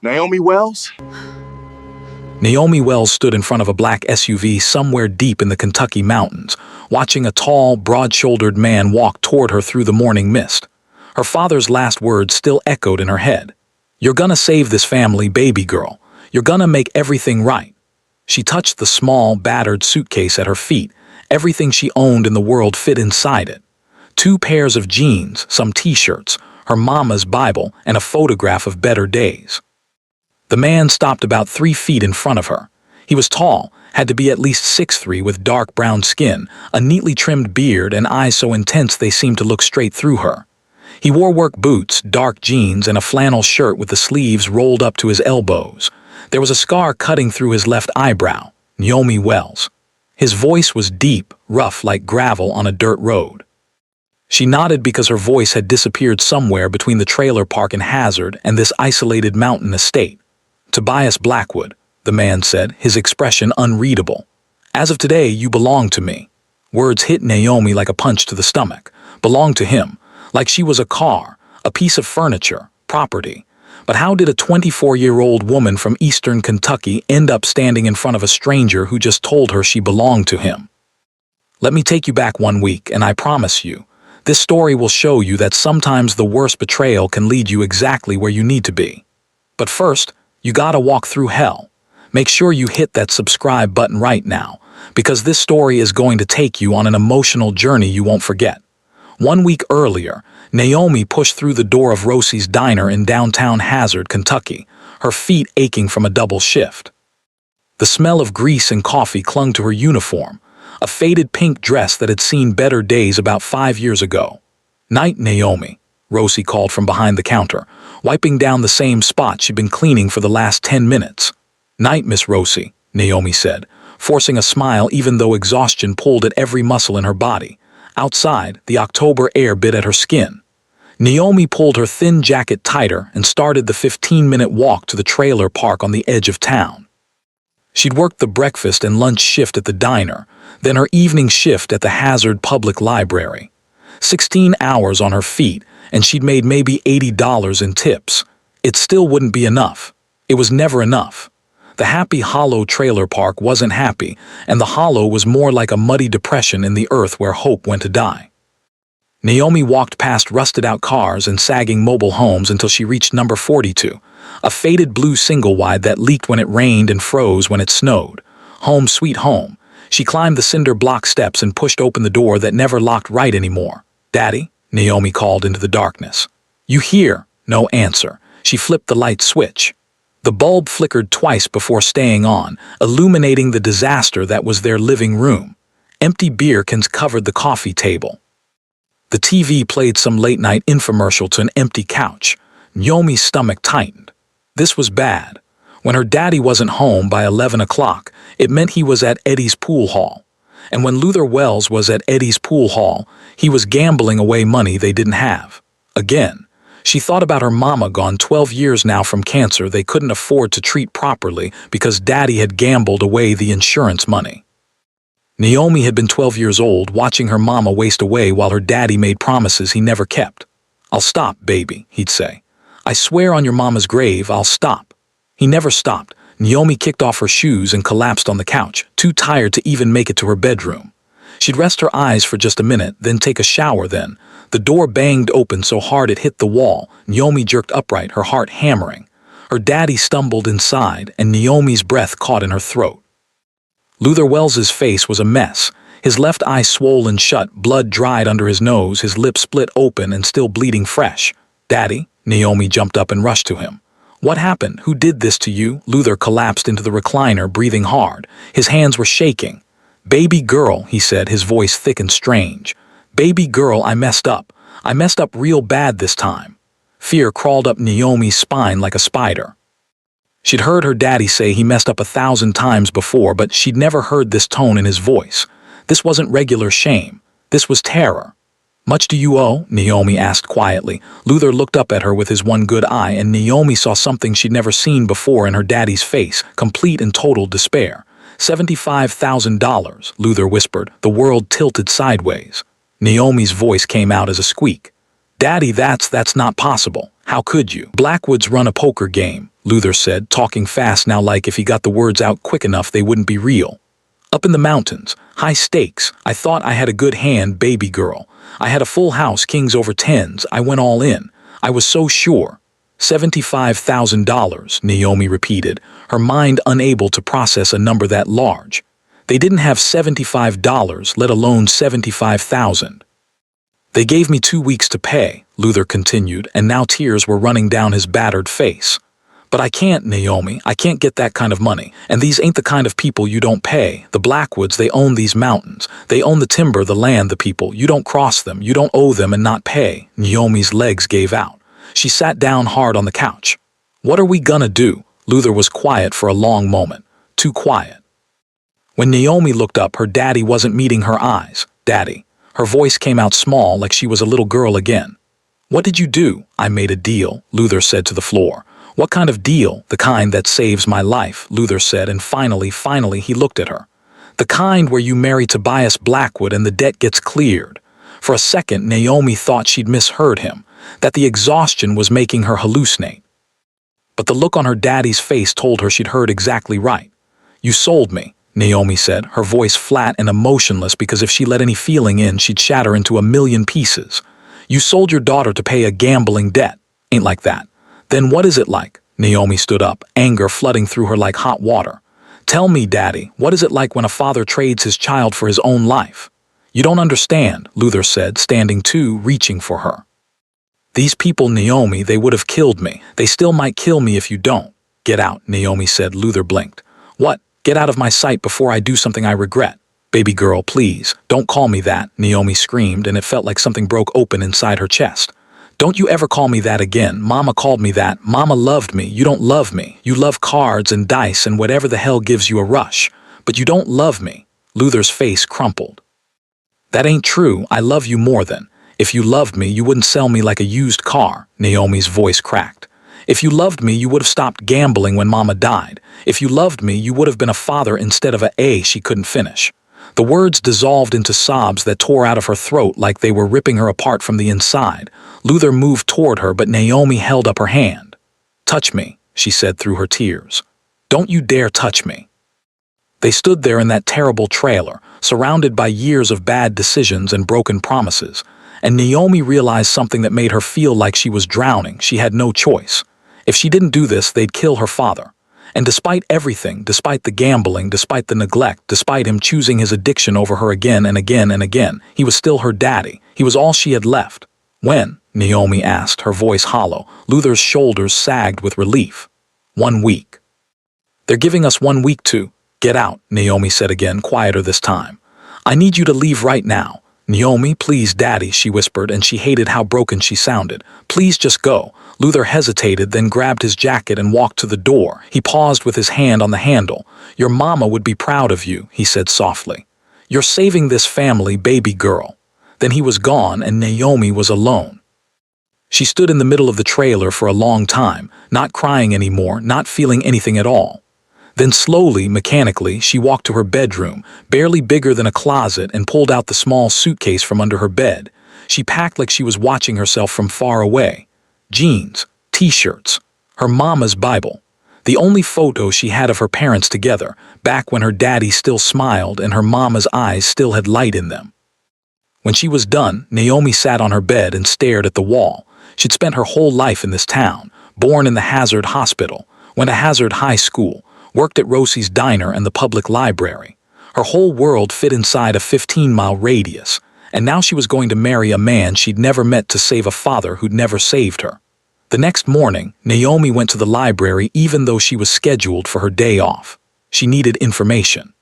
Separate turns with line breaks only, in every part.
Naomi Wells?
Naomi Wells stood in front of a black SUV somewhere deep in the Kentucky mountains, watching a tall, broad-shouldered man walk toward her through the morning mist. Her father's last words still echoed in her head. "You're gonna save this family, baby girl. You're gonna make everything right." She touched the small, battered suitcase at her feet. Everything she owned in the world fit inside it. 2 pairs of jeans, some t-shirts, her mama's Bible, and a photograph of better days. The man stopped about 3 feet in front of her. He was tall, had to be at least 6'3", with dark brown skin, a neatly trimmed beard, and eyes so intense they seemed to look straight through her. He wore work boots, dark jeans, and a flannel shirt with the sleeves rolled up to his elbows. There was a scar cutting through his left eyebrow. Naomi Wells. His voice was deep, rough like gravel on a dirt road. She nodded because her voice had disappeared somewhere between the trailer park in Hazard and this isolated mountain estate. "Tobias Blackwood," the man said, his expression unreadable. "As of today, you belong to me." Words hit Naomi like a punch to the stomach. Belong to him, like she was a car, a piece of furniture, property. But how did a 24-year-old woman from eastern Kentucky end up standing in front of a stranger who just told her she belonged to him? Let me take you back 1 week, and I promise you, this story will show you that sometimes the worst betrayal can lead you exactly where you need to be. But first, you gotta walk through hell. Make sure you hit that subscribe button right now, because this story is going to take you on an emotional journey you won't forget. 1 week earlier, Naomi pushed through the door of Rosie's Diner in downtown Hazard, Kentucky, her feet aching from a double shift. The smell of grease and coffee clung to her uniform, a faded pink dress that had seen better days about 5 years ago. "Night, Naomi," Rosie called from behind the counter, wiping down the same spot she'd been cleaning for the last 10 minutes. "Night, Miss Rosie," Naomi said, forcing a smile even though exhaustion pulled at every muscle in her body. Outside, the October air bit at her skin. Naomi pulled her thin jacket tighter and started the 15-minute walk to the trailer park on the edge of town. She'd worked the breakfast and lunch shift at the diner, then her evening shift at the Hazard Public Library. 16 hours on her feet, and she'd made maybe $80 in tips. It still wouldn't be enough. It was never enough. The Happy Hollow trailer park wasn't happy, and the hollow was more like a muddy depression in the earth where hope went to die. Naomi walked past rusted-out cars and sagging mobile homes until she reached number 42, a faded blue single-wide that leaked when it rained and froze when it snowed. Home sweet home. She climbed the cinder block steps and pushed open the door that never locked right anymore. "Daddy?" Naomi called into the darkness. "You here?" No answer. She flipped the light switch. The bulb flickered twice before staying on, illuminating the disaster that was their living room. Empty beer cans covered the coffee table. The TV played some late-night infomercial to an empty couch. Naomi's stomach tightened. This was bad. When her daddy wasn't home by 11 o'clock, it meant he was at Eddie's pool hall. And when Luther Wells was at Eddie's pool hall, he was gambling away money they didn't have. Again. She thought about her mama gone 12 years now from cancer they couldn't afford to treat properly because Daddy had gambled away the insurance money. Naomi had been 12 years old watching her mama waste away while her daddy made promises he never kept. "I'll stop, baby," he'd say. "I swear on your mama's grave, I'll stop." He never stopped. Naomi kicked off her shoes and collapsed on the couch, too tired to even make it to her bedroom. She'd rest her eyes for just a minute, then take a shower then. The door banged open so hard it hit the wall. Naomi jerked upright, her heart hammering. Her daddy stumbled inside, and Naomi's breath caught in her throat. Luther Wells's face was a mess. His left eye swollen shut, blood dried under his nose, his lips split open and still bleeding fresh. "Daddy?" Naomi jumped up and rushed to him. "What happened? Who did this to you?" Luther collapsed into the recliner, breathing hard. His hands were shaking. "Baby girl," he said, his voice thick and strange. "Baby girl, I messed up. I messed up real bad this time." Fear crawled up Naomi's spine like a spider. She'd heard her daddy say he messed up 1,000 times before, but she'd never heard this tone in his voice. This wasn't regular shame. This was terror. "Much do you owe?" Naomi asked quietly. Luther looked up at her with his one good eye, and Naomi saw something she'd never seen before in her daddy's face, complete and total despair. $75,000, Luther whispered. The world tilted sideways. Naomi's voice came out as a squeak. "Daddy, that's not possible. How could you?" "Blackwoods run a poker game," Luther said, talking fast now like if he got the words out quick enough they wouldn't be real. Up in the mountains, high stakes, I thought I had a good hand, baby girl. I had a full house, kings over tens, I went all in. I was so sure. $75,000, Naomi repeated, her mind unable to process a number that large. They didn't have $75, let alone $75,000. They gave me 2 weeks to pay, Luther continued, and now tears were running down his battered face. But I can't, Naomi, I can't get that kind of money, and these ain't the kind of people you don't pay. The Blackwoods, they own these mountains. They own the timber, the land, the people. You don't cross them, you don't owe them and not pay. Naomi's legs gave out. She sat down hard on the couch. What are we gonna do? Luther was quiet for a long moment. Too quiet. When Naomi looked up, her daddy wasn't meeting her eyes. Daddy. Her voice came out small like she was a little girl again. What did you do? I made a deal, Luther said to the floor. What kind of deal? The kind that saves my life, Luther said, and finally he looked at her. The kind where you marry Tobias Blackwood and the debt gets cleared. For a second, Naomi thought she'd misheard him, that the exhaustion was making her hallucinate. But the look on her daddy's face told her she'd heard exactly right. You sold me, Naomi said, her voice flat and emotionless because if she let any feeling in, she'd shatter into a million pieces. You sold your daughter to pay a gambling debt. Ain't like that. Then what is it like? Naomi stood up, anger flooding through her like hot water. Tell me, Daddy, what is it like when a father trades his child for his own life? You don't understand, Luther said, standing too, reaching for her. These people, Naomi, they would have killed me. They still might kill me if you don't. Get out, Naomi said. Luther blinked. What? Get out of my sight before I do something I regret. Baby girl, please, don't call me that, Naomi screamed, and it felt like something broke open inside her chest. Don't you ever call me that again. Mama called me that. Mama loved me. You don't love me. You love cards and dice and whatever the hell gives you a rush. But you don't love me. Luther's face crumpled. That ain't true. I love you more than. If you loved me, you wouldn't sell me like a used car, Naomi's voice cracked. If you loved me, you would have stopped gambling when Mama died. If you loved me, you would have been a father instead of a she couldn't finish. The words dissolved into sobs that tore out of her throat like they were ripping her apart from the inside. Luther moved toward her, but Naomi held up her hand. Touch me, she said through her tears. Don't you dare touch me. They stood there in that terrible trailer, surrounded by years of bad decisions and broken promises, and Naomi realized something that made her feel like she was drowning. She had no choice. If she didn't do this, they'd kill her father. And despite everything, despite the gambling, despite the neglect, despite him choosing his addiction over her again and again and again, he was still her daddy. He was all she had left. When? Naomi asked, her voice hollow. Luther's shoulders sagged with relief. 1 week. They're giving us 1 week to get out, Naomi said again, quieter this time. I need you to leave right now. Naomi, please, Daddy, she whispered, and she hated how broken she sounded. Please just go. Luther hesitated, then grabbed his jacket and walked to the door. He paused with his hand on the handle. Your mama would be proud of you, he said softly. You're saving this family, baby girl. Then he was gone, and Naomi was alone. She stood in the middle of the trailer for a long time, not crying anymore, not feeling anything at all. Then slowly, mechanically, she walked to her bedroom, barely bigger than a closet, and pulled out the small suitcase from under her bed. She packed like she was watching herself from far away. Jeans, t-shirts, her mama's Bible. The only photo she had of her parents together, back when her daddy still smiled and her mama's eyes still had light in them. When she was done, Naomi sat on her bed and stared at the wall. She'd spent her whole life in this town, born in the Hazard Hospital, went to Hazard High School, worked at Rosie's Diner and the public library. Her whole world fit inside a 15-mile radius, and now she was going to marry a man she'd never met to save a father who'd never saved her. The next morning, Naomi went to the library even though she was scheduled for her day off. She needed information.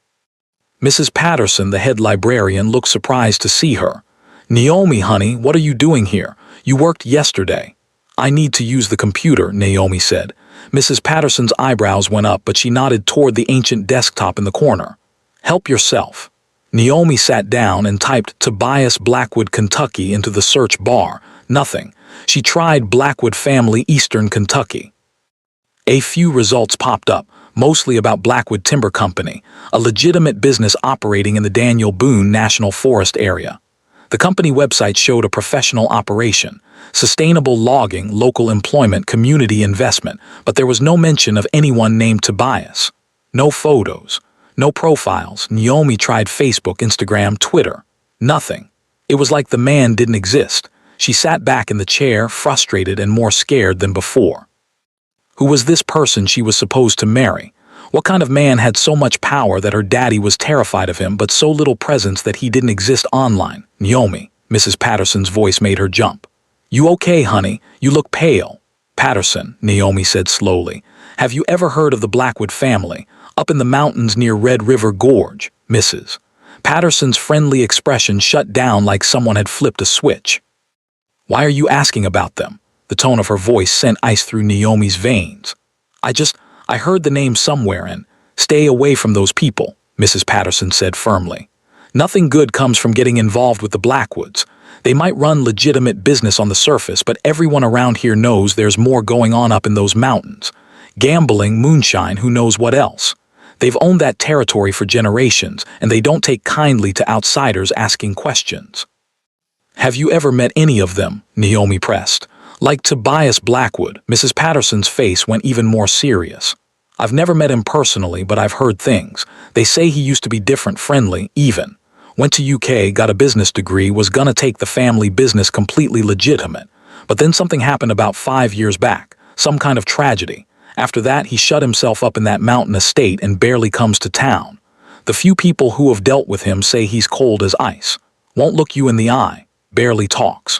Mrs. Patterson, the head librarian, looked surprised to see her. Naomi, honey, what are you doing here? You worked yesterday. I need to use the computer, Naomi said. Mrs. Patterson's eyebrows went up, but she nodded toward the ancient desktop in the corner. Help yourself. Naomi sat down and typed Tobias Blackwood, Kentucky into the search bar. Nothing. She tried Blackwood family, Eastern Kentucky. A few results popped up, mostly about Blackwood Timber Company, a legitimate business operating in the Daniel Boone National Forest area. The company website showed a professional operation, sustainable logging, local employment, community investment, but there was no mention of anyone named Tobias. No photos, no profiles. Naomi tried Facebook, Instagram, Twitter. Nothing. It was like the man didn't exist. She sat back in the chair, frustrated and more scared than before. Who was this person she was supposed to marry? What kind of man had so much power that her daddy was terrified of him but so little presence that he didn't exist online? Naomi, Mrs. Patterson's voice made her jump. You okay, honey? You look pale. Patterson, Naomi said slowly. Have you ever heard of the Blackwood family? Up in the mountains near Red River Gorge, Mrs. Patterson's friendly expression shut down like someone had flipped a switch. Why are you asking about them? The tone of her voice sent ice through Naomi's veins. I heard the name somewhere and stay away from those people, Mrs. Patterson said firmly. Nothing good comes from getting involved with the Blackwoods. They might run legitimate business on the surface, but everyone around here knows there's more going on up in those mountains. Gambling, moonshine, who knows what else. They've owned that territory for generations, and they don't take kindly to outsiders asking questions. Have you ever met any of them? Naomi pressed. Like Tobias Blackwood, Mrs. Patterson's face went even more serious. I've never met him personally, but I've heard things. They say he used to be different, friendly, even. Went to UK, got a business degree, was gonna take the family business completely legitimate. But then something happened about 5 years back, some kind of tragedy. After that, he shut himself up in that mountain estate and barely comes to town. The few people who have dealt with him say he's cold as ice. Won't look you in the eye, barely talks.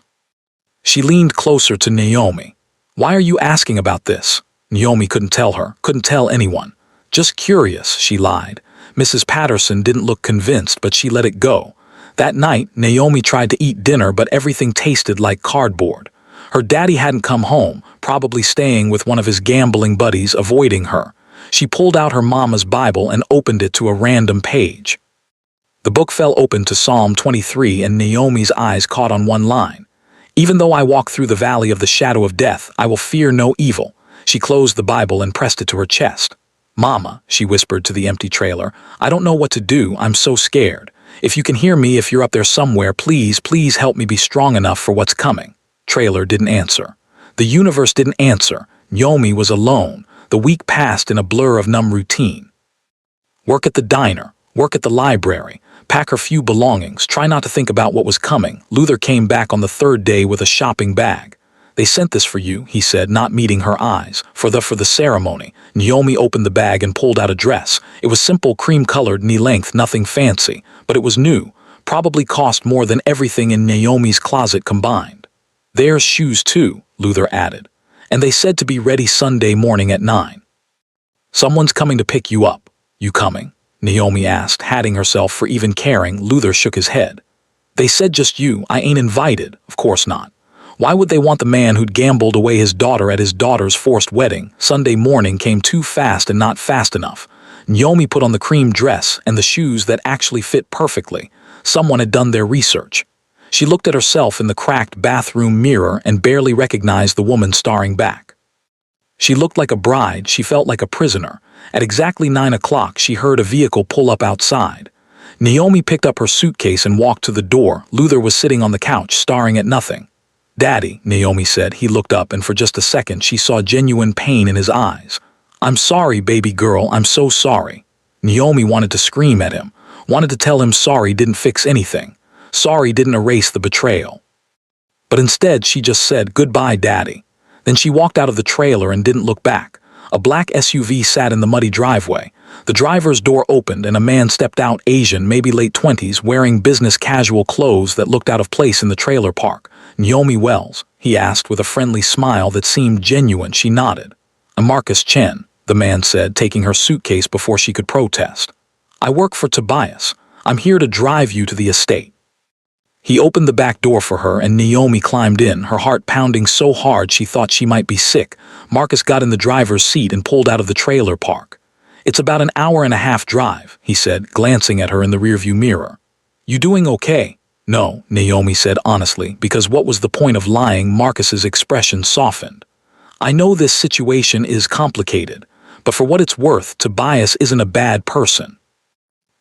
She leaned closer to Naomi. Why are you asking about this? Naomi couldn't tell her, couldn't tell anyone. Just curious, she lied. Mrs. Patterson didn't look convinced, but she let it go. That night, Naomi tried to eat dinner, but everything tasted like cardboard. Her daddy hadn't come home, probably staying with one of his gambling buddies, avoiding her. She pulled out her mama's Bible and opened it to a random page. The book fell open to Psalm 23, and Naomi's eyes caught on one line. Even though I walk through the valley of the shadow of death, I will fear no evil. She closed the Bible and pressed it to her chest. Mama, she whispered to the empty trailer, I don't know what to do, I'm so scared. If you can hear me, if you're up there somewhere, please, please help me be strong enough for what's coming. Trailer didn't answer. The universe didn't answer. Naomi was alone. The week passed in a blur of numb routine. Work at the diner, work at the library, pack her few belongings, try not to think about what was coming. Luther came back on the third day with a shopping bag. They sent this for you, he said, not meeting her eyes. For the ceremony. Naomi opened the bag and pulled out a dress. It was simple, cream-colored, knee-length, nothing fancy. But it was new. Probably cost more than everything in Naomi's closet combined. There's shoes too, Luther added. And they said to be ready Sunday morning at 9. Someone's coming to pick you up. You coming? Naomi asked, hatting herself for even caring. Luther shook his head. They said just you. I ain't invited. Of course not. Why would they want the man who'd gambled away his daughter at his daughter's forced wedding? Sunday morning came too fast and not fast enough. Naomi put on the cream dress and the shoes that actually fit perfectly. Someone had done their research. She looked at herself in the cracked bathroom mirror and barely recognized the woman staring back. She looked like a bride, she felt like a prisoner. At exactly 9 o'clock, she heard a vehicle pull up outside. Naomi picked up her suitcase and walked to the door. Luther was sitting on the couch, staring at nothing. Daddy, Naomi said. He looked up, and for just a second, she saw genuine pain in his eyes. I'm sorry, baby girl, I'm so sorry. Naomi wanted to scream at him, wanted to tell him sorry didn't fix anything. Sorry didn't erase the betrayal. But instead, she just said, goodbye, Daddy. Then she walked out of the trailer and didn't look back. A black SUV sat in the muddy driveway. The driver's door opened and a man stepped out, Asian, maybe late 20s, wearing business casual clothes that looked out of place in the trailer park. Naomi Wells, he asked with a friendly smile that seemed genuine. She nodded. I'm Marcus Chen, the man said, taking her suitcase before she could protest. I work for Tobias. I'm here to drive you to the estate. He opened the back door for her and Naomi climbed in, her heart pounding so hard she thought she might be sick. Marcus got in the driver's seat and pulled out of the trailer park. It's about an hour-and-a-half drive, he said, glancing at her in the rearview mirror. You doing okay? No, Naomi said honestly, because what was the point of lying? Marcus's expression softened. I know this situation is complicated, but for what it's worth, Tobias isn't a bad person.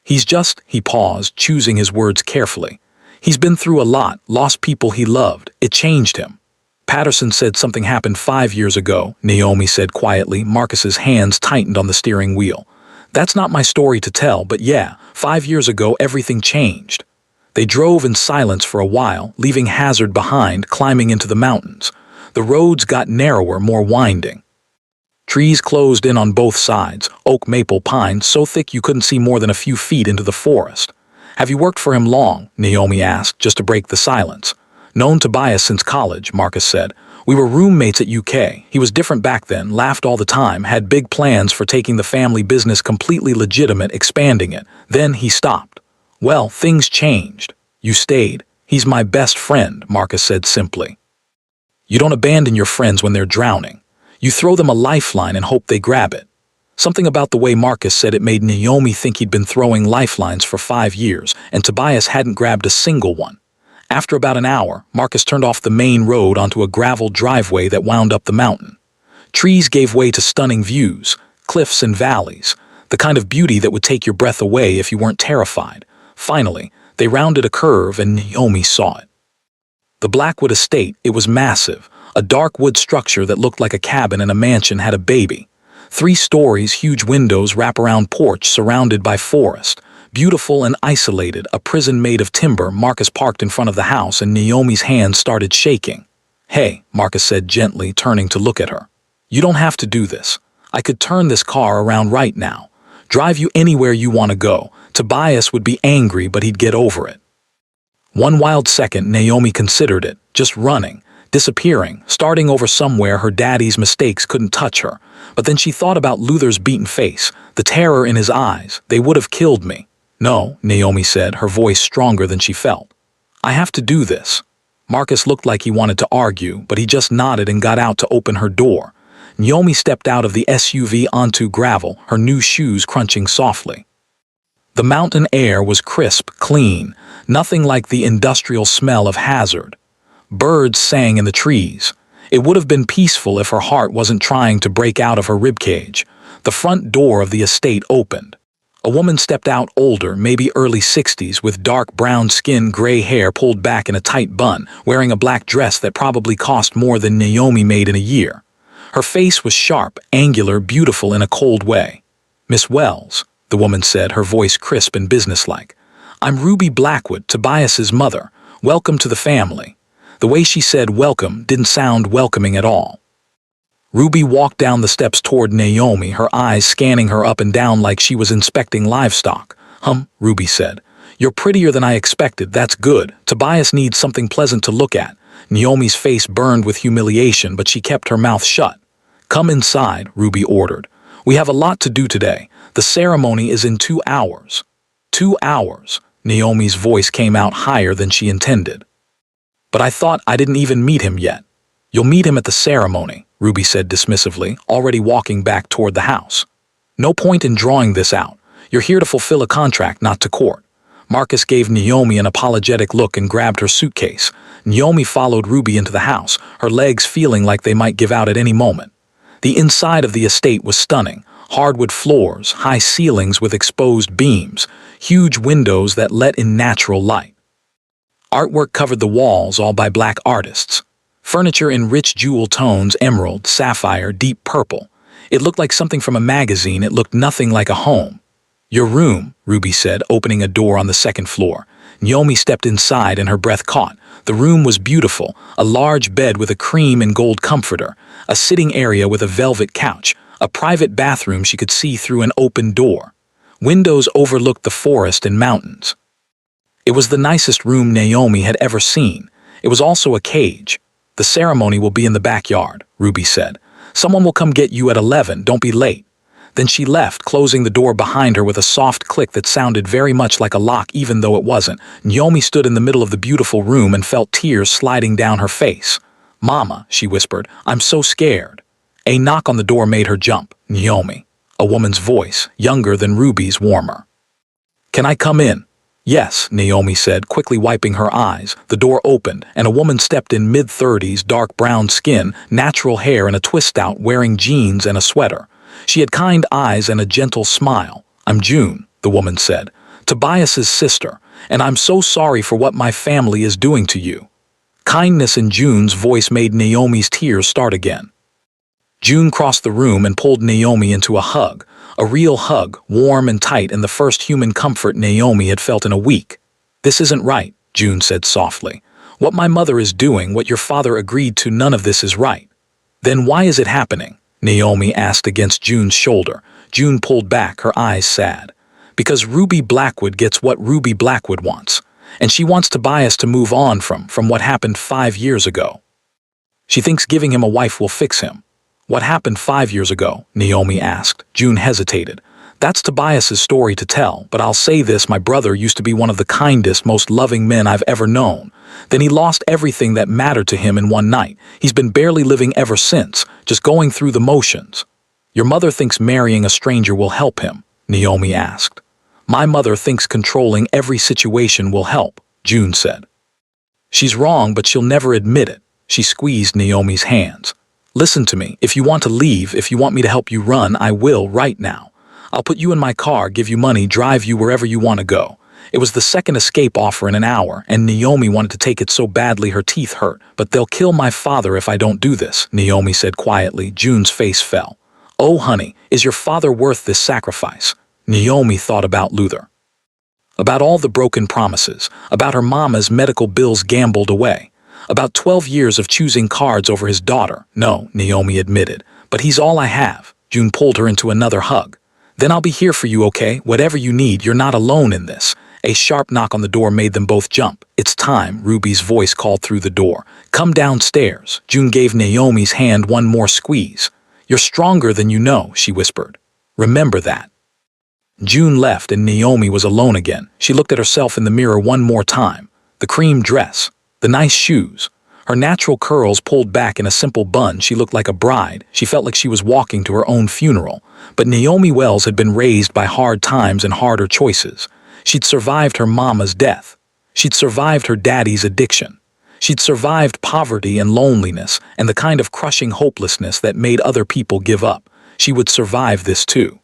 He paused, choosing his words carefully. He's been through a lot, lost people he loved. It changed him. Patterson said something happened 5 years ago, Naomi said quietly. Marcus's hands tightened on the steering wheel. That's not my story to tell, but yeah, 5 years ago everything changed. They drove in silence for a while, leaving Hazard behind, climbing into the mountains. The roads got narrower, more winding. Trees closed in on both sides, oak, maple, pine, so thick you couldn't see more than a few feet into the forest. Have you worked for him long? Naomi asked, just to break the silence. Known Tobias since college, Marcus said. We were roommates at UK. He was different back then, laughed all the time, had big plans for taking the family business completely legitimate, expanding it. Then he stopped. Well, things changed. You stayed. He's my best friend, Marcus said simply. You don't abandon your friends when they're drowning. You throw them a lifeline and hope they grab it. Something about the way Marcus said it made Naomi think he'd been throwing lifelines for 5 years, and Tobias hadn't grabbed a single one. After about an hour, Marcus turned off the main road onto a gravel driveway that wound up the mountain. Trees gave way to stunning views, cliffs and valleys, the kind of beauty that would take your breath away if you weren't terrified. Finally, they rounded a curve and Naomi saw it. The Blackwood estate, it was massive. A dark wood structure that looked like a cabin in a mansion had a baby. 3 stories, huge windows, wraparound porch surrounded by forest. Beautiful and isolated, a prison made of timber. Marcus parked in front of the house and Naomi's hands started shaking. Hey, Marcus said gently, turning to look at her. You don't have to do this. I could turn this car around right now. Drive you anywhere you want to go. Tobias would be angry, but he'd get over it. One wild second, Naomi considered it, just running, disappearing, starting over somewhere. Her daddy's mistakes couldn't touch her. But then she thought about Luther's beaten face, the terror in his eyes. They would have killed me. No, Naomi said, her voice stronger than she felt. I have to do this. Marcus looked like he wanted to argue, but he just nodded and got out to open her door. Naomi stepped out of the SUV onto gravel, her new shoes crunching softly. The mountain air was crisp, clean, nothing like the industrial smell of Hazard. Birds sang in the trees. It would have been peaceful if her heart wasn't trying to break out of her ribcage. The front door of the estate opened. A woman stepped out, older, maybe early 60s, with dark brown skin, gray hair pulled back in a tight bun, wearing a black dress that probably cost more than Naomi made in a year. Her face was sharp, angular, beautiful in a cold way. Miss Wells, the woman said, her voice crisp and businesslike. I'm Ruby Blackwood, Tobias's mother. Welcome to the family. The way she said welcome didn't sound welcoming at all. Ruby walked down the steps toward Naomi, her eyes scanning her up and down like she was inspecting livestock. Ruby said. You're prettier than I expected, that's good. Tobias needs something pleasant to look at. Naomi's face burned with humiliation, but she kept her mouth shut. Come inside, Ruby ordered. We have a lot to do today. The ceremony is in 2 hours. 2 hours. Naomi's voice came out higher than she intended. But I thought I didn't even meet him yet. You'll meet him at the ceremony, Ruby said dismissively, already walking back toward the house. No point in drawing this out. You're here to fulfill a contract, not to court. Marcus gave Naomi an apologetic look and grabbed her suitcase. Naomi followed Ruby into the house, her legs feeling like they might give out at any moment. The inside of the estate was stunning. Hardwood floors, high ceilings with exposed beams, huge windows that let in natural light. Artwork covered the walls, all by black artists. Furniture in rich jewel tones, emerald, sapphire, deep purple. It looked like something from a magazine. It looked nothing like a home. Your room, Ruby said, opening a door on the 2nd floor. Naomi stepped inside and her breath caught. The room was beautiful, a large bed with a cream and gold comforter, a sitting area with a velvet couch, a private bathroom she could see through an open door. Windows overlooked the forest and mountains. It was the nicest room Naomi had ever seen. It was also a cage. The ceremony will be in the backyard, Ruby said. Someone will come get you at 11, don't be late. Then she left, closing the door behind her with a soft click that sounded very much like a lock even though it wasn't. Naomi stood in the middle of the beautiful room and felt tears sliding down her face. Mama, she whispered, I'm so scared. A knock on the door made her jump. Naomi. A woman's voice, younger than Ruby's, warmer. Can I come in? Yes, Naomi said, quickly wiping her eyes. The door opened, and a woman stepped in, mid-30s, dark brown skin, natural hair and a twist out, wearing jeans and a sweater. She had kind eyes and a gentle smile. I'm June, the woman said. Tobias's sister. and I'm so sorry for what my family is doing to you." Kindness in June's voice made Naomi's tears start again. June crossed the room and pulled Naomi into a hug, a real hug, warm and tight, and the first human comfort Naomi had felt in a week. "This isn't right," June said softly. "What my mother is doing, what your father agreed to, none of this is right." "Then why is it happening?" Naomi asked against June's shoulder. June pulled back, her eyes sad. "Because Ruby Blackwood gets what Ruby Blackwood wants, and she wants Tobias to move on from what happened 5 years ago. She thinks giving him a wife will fix him." "What happened 5 years ago?" Naomi asked. June hesitated. "That's Tobias's story to tell, but I'll say this: my brother used to be one of the kindest, most loving men I've ever known. Then he lost everything that mattered to him in one night. He's been barely living ever since, just going through the motions." "Your mother thinks marrying a stranger will help him?" Naomi asked. "My mother thinks controlling every situation will help," June said. "She's wrong, but she'll never admit it." She squeezed Naomi's hands. "Listen to me. If you want to leave, if you want me to help you run, I will right now. I'll put you in my car, give you money, drive you wherever you want to go." It was the second escape offer in an hour, and Naomi wanted to take it so badly her teeth hurt. "But they'll kill my father if I don't do this," Naomi said quietly. June's face fell. "Oh, honey, is your father worth this sacrifice?" Naomi thought about Luther. About all the broken promises, about her mama's medical bills gambled away. About 12 years of choosing cards over his daughter. "No," Naomi admitted, "but he's all I have." June pulled her into another hug. "Then I'll be here for you, okay? Whatever you need, you're not alone in this." A sharp knock on the door made them both jump. "It's time," Ruby's voice called through the door. "Come downstairs." June gave Naomi's hand one more squeeze. "You're stronger than you know," she whispered. "Remember that." June left and Naomi was alone again. She looked at herself in the mirror one more time. The cream dress, the nice shoes, her natural curls pulled back in a simple bun. She looked like a bride. She felt like she was walking to her own funeral. But Naomi Wells had been raised by hard times and harder choices. She'd survived her mama's death. She'd survived her daddy's addiction. She'd survived poverty and loneliness and the kind of crushing hopelessness that made other people give up. She would survive this too.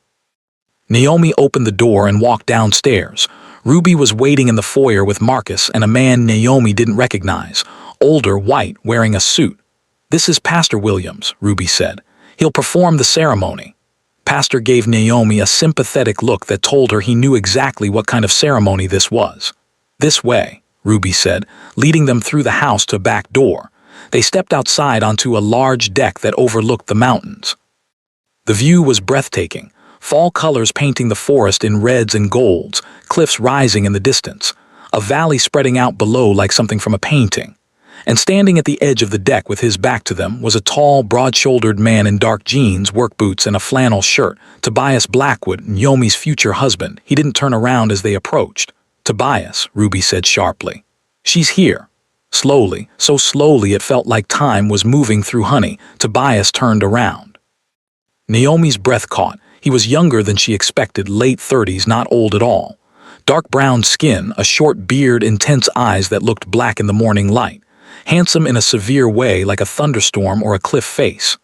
Naomi opened the door and walked downstairs. Ruby was waiting in the foyer with Marcus and a man Naomi didn't recognize, older, white, wearing a suit. "This is Pastor Williams," Ruby said. "He'll perform the ceremony." Pastor gave Naomi a sympathetic look that told her he knew exactly what kind of ceremony this was. "This way," Ruby said, leading them through the house to a back door. They stepped outside onto a large deck that overlooked the mountains. The view was breathtaking. Fall colors painting the forest in reds and golds, cliffs rising in the distance, a valley spreading out below like something from a painting. And standing at the edge of the deck with his back to them was a tall, broad-shouldered man in dark jeans, work boots, and a flannel shirt. Tobias Blackwood, Naomi's future husband. He didn't turn around as they approached. "Tobias," Ruby said sharply. "She's here." Slowly, so slowly it felt like time was moving through honey, Tobias turned around. Naomi's breath caught. He was younger than she expected, late 30s, not old at all. Dark brown skin, a short beard, intense eyes that looked black in the morning light. Handsome in a severe way, like a thunderstorm or a cliff face.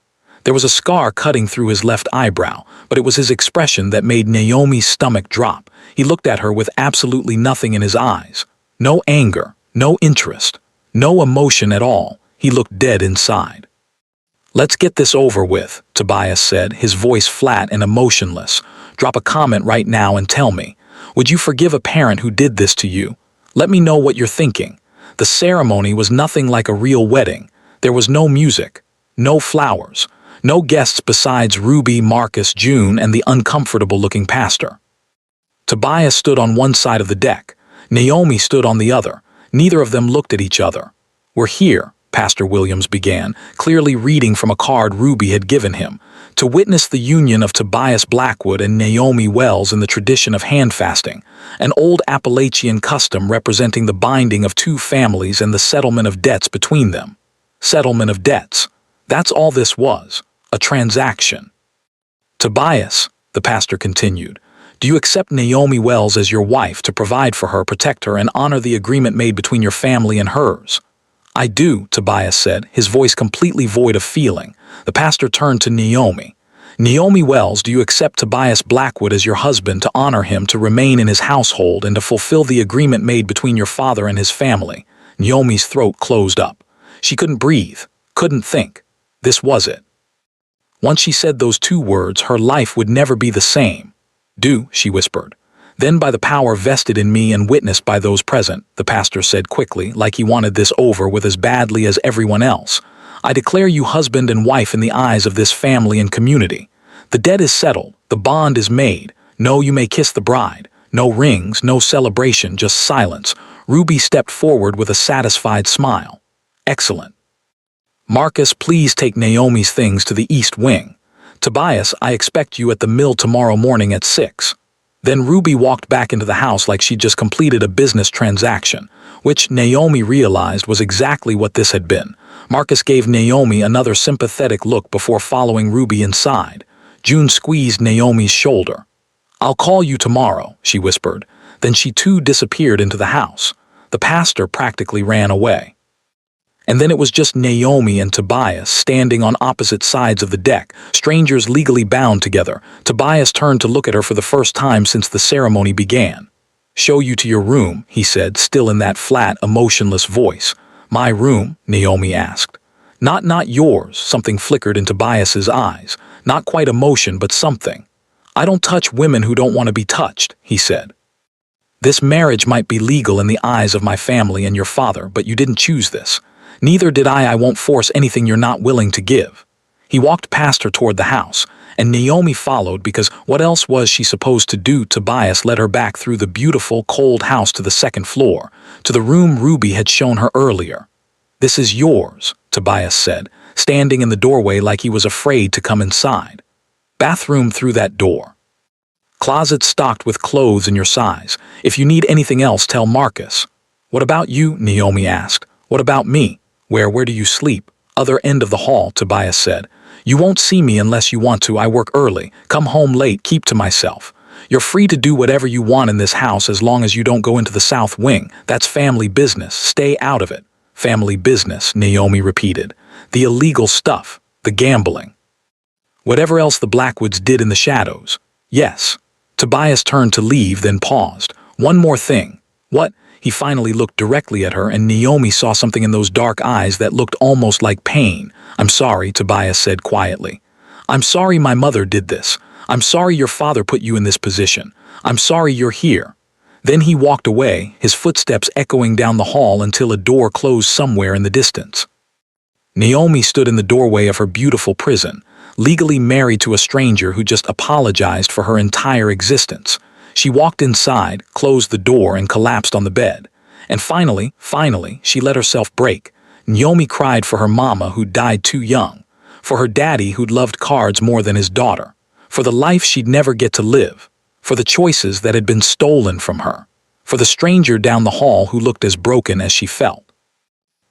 There was a scar cutting through his left eyebrow, but it was his expression that made Naomi's stomach drop. He looked at her with absolutely nothing in his eyes. No anger, no interest, no emotion at all. He looked dead inside. "Let's get this over with," Tobias said, his voice flat and emotionless. "Drop a comment right now and tell me. Would you forgive a parent who did this to you? Let me know what you're thinking." The ceremony was nothing like a real wedding. There was no music, no flowers, no guests besides Ruby, Marcus, June, and the uncomfortable-looking pastor. Tobias stood on one side of the deck. Naomi stood on the other. Neither of them looked at each other. "We're here," Pastor Williams began, clearly reading from a card Ruby had given him, "to witness the union of Tobias Blackwood and Naomi Wells in the tradition of handfasting, an old Appalachian custom representing the binding of two families and the settlement of debts between them." Settlement of debts. That's all this was, a transaction. "Tobias," the pastor continued, "do you accept Naomi Wells as your wife to provide for her, protect her, and honor the agreement made between your family and hers?" "I do," Tobias said, his voice completely void of feeling. The pastor turned to Naomi. Naomi Wells, do you accept Tobias Blackwood as your husband to honor him, to remain in his household, and to fulfill the agreement made between your father and his family? Naomi's throat closed up. She couldn't breathe, couldn't think. This was it. Once she said those two words, her life would never be the same. Do, she whispered. Then by the power vested in me and witnessed by those present, the pastor said quickly, like he wanted this over with as badly as everyone else, I declare you husband and wife in the eyes of this family and community. The debt is settled, the bond is made. No, you may kiss the bride. No rings, no celebration, just silence. Ruby stepped forward with a satisfied smile. Excellent. Marcus, please take Naomi's things to the east wing. Tobias, I expect you at the mill tomorrow morning at 6. Then Ruby walked back into the house like she'd just completed a business transaction, which Naomi realized was exactly what this had been. Marcus gave Naomi another sympathetic look before following Ruby inside. June squeezed Naomi's shoulder. I'll call you tomorrow, she whispered. Then she too disappeared into the house. The pastor practically ran away. And then it was just Naomi and Tobias standing on opposite sides of the deck, strangers legally bound together. Tobias turned to look at her for the first time since the ceremony began. Show you to your room, he said, still in that flat, emotionless voice. My room? Naomi asked. Not yours, something flickered in Tobias's eyes. Not quite emotion, but something. I don't touch women who don't want to be touched, he said. This marriage might be legal in the eyes of my family and your father, but you didn't choose this. Neither did I won't force anything you're not willing to give. He walked past her toward the house, and Naomi followed because what else was she supposed to do? Tobias led her back through the beautiful, cold house to the second floor, to the room Ruby had shown her earlier. This is yours, Tobias said, standing in the doorway like he was afraid to come inside. Bathroom through that door. Closet stocked with clothes in your size. If you need anything else, tell Marcus. What about you? Naomi asked. What about me? Where do you sleep? Other end of the hall, Tobias said. You won't see me unless you want to. I work early, come home late, keep to myself. You're free to do whatever you want in this house as long as you don't go into the south wing. That's family business. Stay out of it. Family business, Naomi repeated. The illegal stuff, the gambling. Whatever else the Blackwoods did in the shadows. Yes. Tobias turned to leave, then paused. One more thing. What? He finally looked directly at her, and Naomi saw something in those dark eyes that looked almost like pain. I'm sorry, Tobias said quietly. I'm sorry my mother did this. I'm sorry your father put you in this position. I'm sorry you're here. Then he walked away, his footsteps echoing down the hall until a door closed somewhere in the distance. Naomi stood in the doorway of her beautiful prison, legally married to a stranger who just apologized for her entire existence. She walked inside, closed the door, and collapsed on the bed. And finally, she let herself break. Naomi cried for her mama who died too young, for her daddy who'd loved cards more than his daughter, for the life she'd never get to live, for the choices that had been stolen from her, for the stranger down the hall who looked as broken as she felt.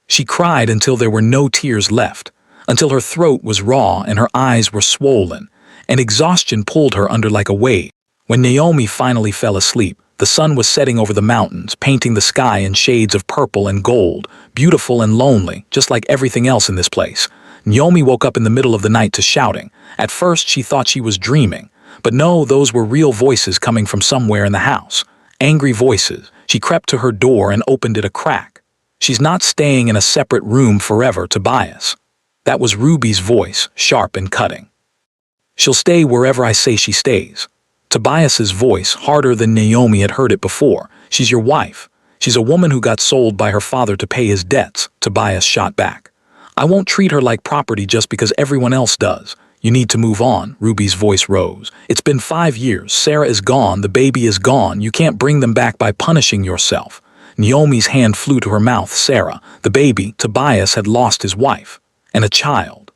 She cried until there were no tears left, until her throat was raw and her eyes were swollen, and exhaustion pulled her under like a wave. When Naomi finally fell asleep, the sun was setting over the mountains, painting the sky in shades of purple and gold, beautiful and lonely, just like everything else in this place. Naomi woke up in the middle of the night to shouting. At first she thought she was dreaming, but no, those were real voices coming from somewhere in the house. Angry voices. She crept to her door and opened it a crack. She's not staying in a separate room forever, Tobias. That was Ruby's voice, sharp and cutting. She'll stay wherever I say she stays. Tobias's voice, harder than Naomi had heard it before. She's your wife. She's a woman who got sold by her father to pay his debts, Tobias shot back. I won't treat her like property just because everyone else does. You need to move on, Ruby's voice rose. It's been 5 years. Sarah is gone. The baby is gone. You can't bring them back by punishing yourself. Naomi's hand flew to her mouth. Sarah, the baby. Tobias had lost his wife. And a child.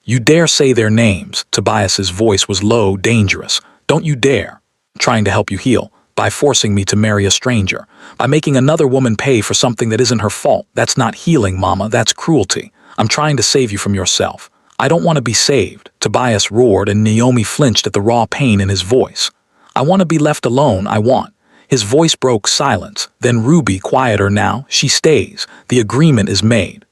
You dare say their names. Tobias's voice was low, dangerous. Don't you dare. Trying to help you heal. By forcing me to marry a stranger. By making another woman pay for something that isn't her fault. That's not healing, Mama. That's cruelty. I'm trying to save you from yourself. I don't want to be saved. Tobias roared, and Naomi flinched at the raw pain in his voice. I want to be left alone. I want. His voice broke silence. Then Ruby, quieter now. She stays. The agreement is made.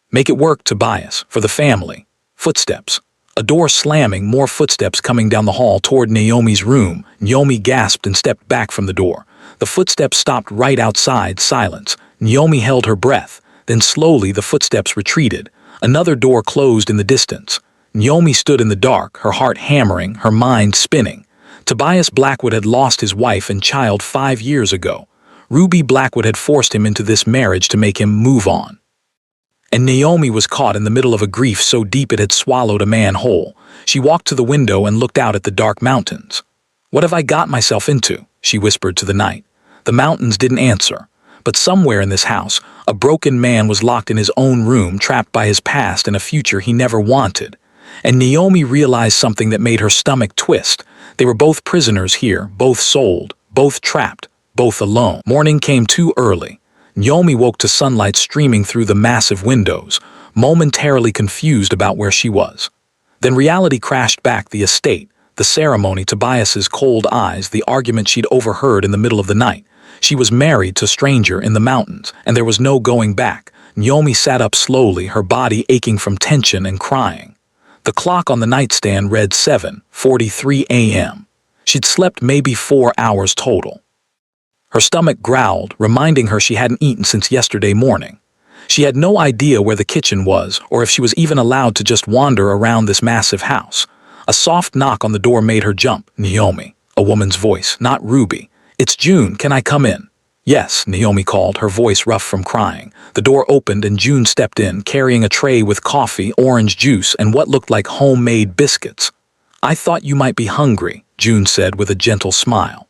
Make it work, Tobias. For the family. Footsteps. A door slamming, more footsteps coming down the hall toward Naomi's room. Naomi gasped and stepped back from the door. The footsteps stopped right outside, silence. Naomi held her breath. Then slowly the footsteps retreated. Another door closed in the distance. Naomi stood in the dark, her heart hammering, her mind spinning. Tobias Blackwood had lost his wife and child 5 years ago. Ruby Blackwood had forced him into this marriage to make him move on. And Naomi was caught in the middle of a grief so deep it had swallowed a man whole. She walked to the window and looked out at the dark mountains. "What have I got myself into?" she whispered to the night. The mountains didn't answer. But somewhere in this house, a broken man was locked in his own room, trapped by his past and a future he never wanted. And Naomi realized something that made her stomach twist. They were both prisoners here, both sold, both trapped, both alone. Morning came too early. Naomi woke to sunlight streaming through the massive windows, momentarily confused about where she was. Then reality crashed back: the estate, the ceremony, Tobias's cold eyes, the argument she'd overheard in the middle of the night. She was married to a stranger in the mountains, and there was no going back. Naomi sat up slowly, her body aching from tension and crying. The clock on the nightstand read 7:43 a.m. She'd slept maybe 4 hours total. Her stomach growled, reminding her she hadn't eaten since yesterday morning. She had no idea where the kitchen was, or if she was even allowed to just wander around this massive house. A soft knock on the door made her jump. "Naomi," a woman's voice, not Ruby. "It's June, can I come in?" "Yes," Naomi called, her voice rough from crying. The door opened and June stepped in, carrying a tray with coffee, orange juice, and what looked like homemade biscuits. "I thought you might be hungry," June said with a gentle smile.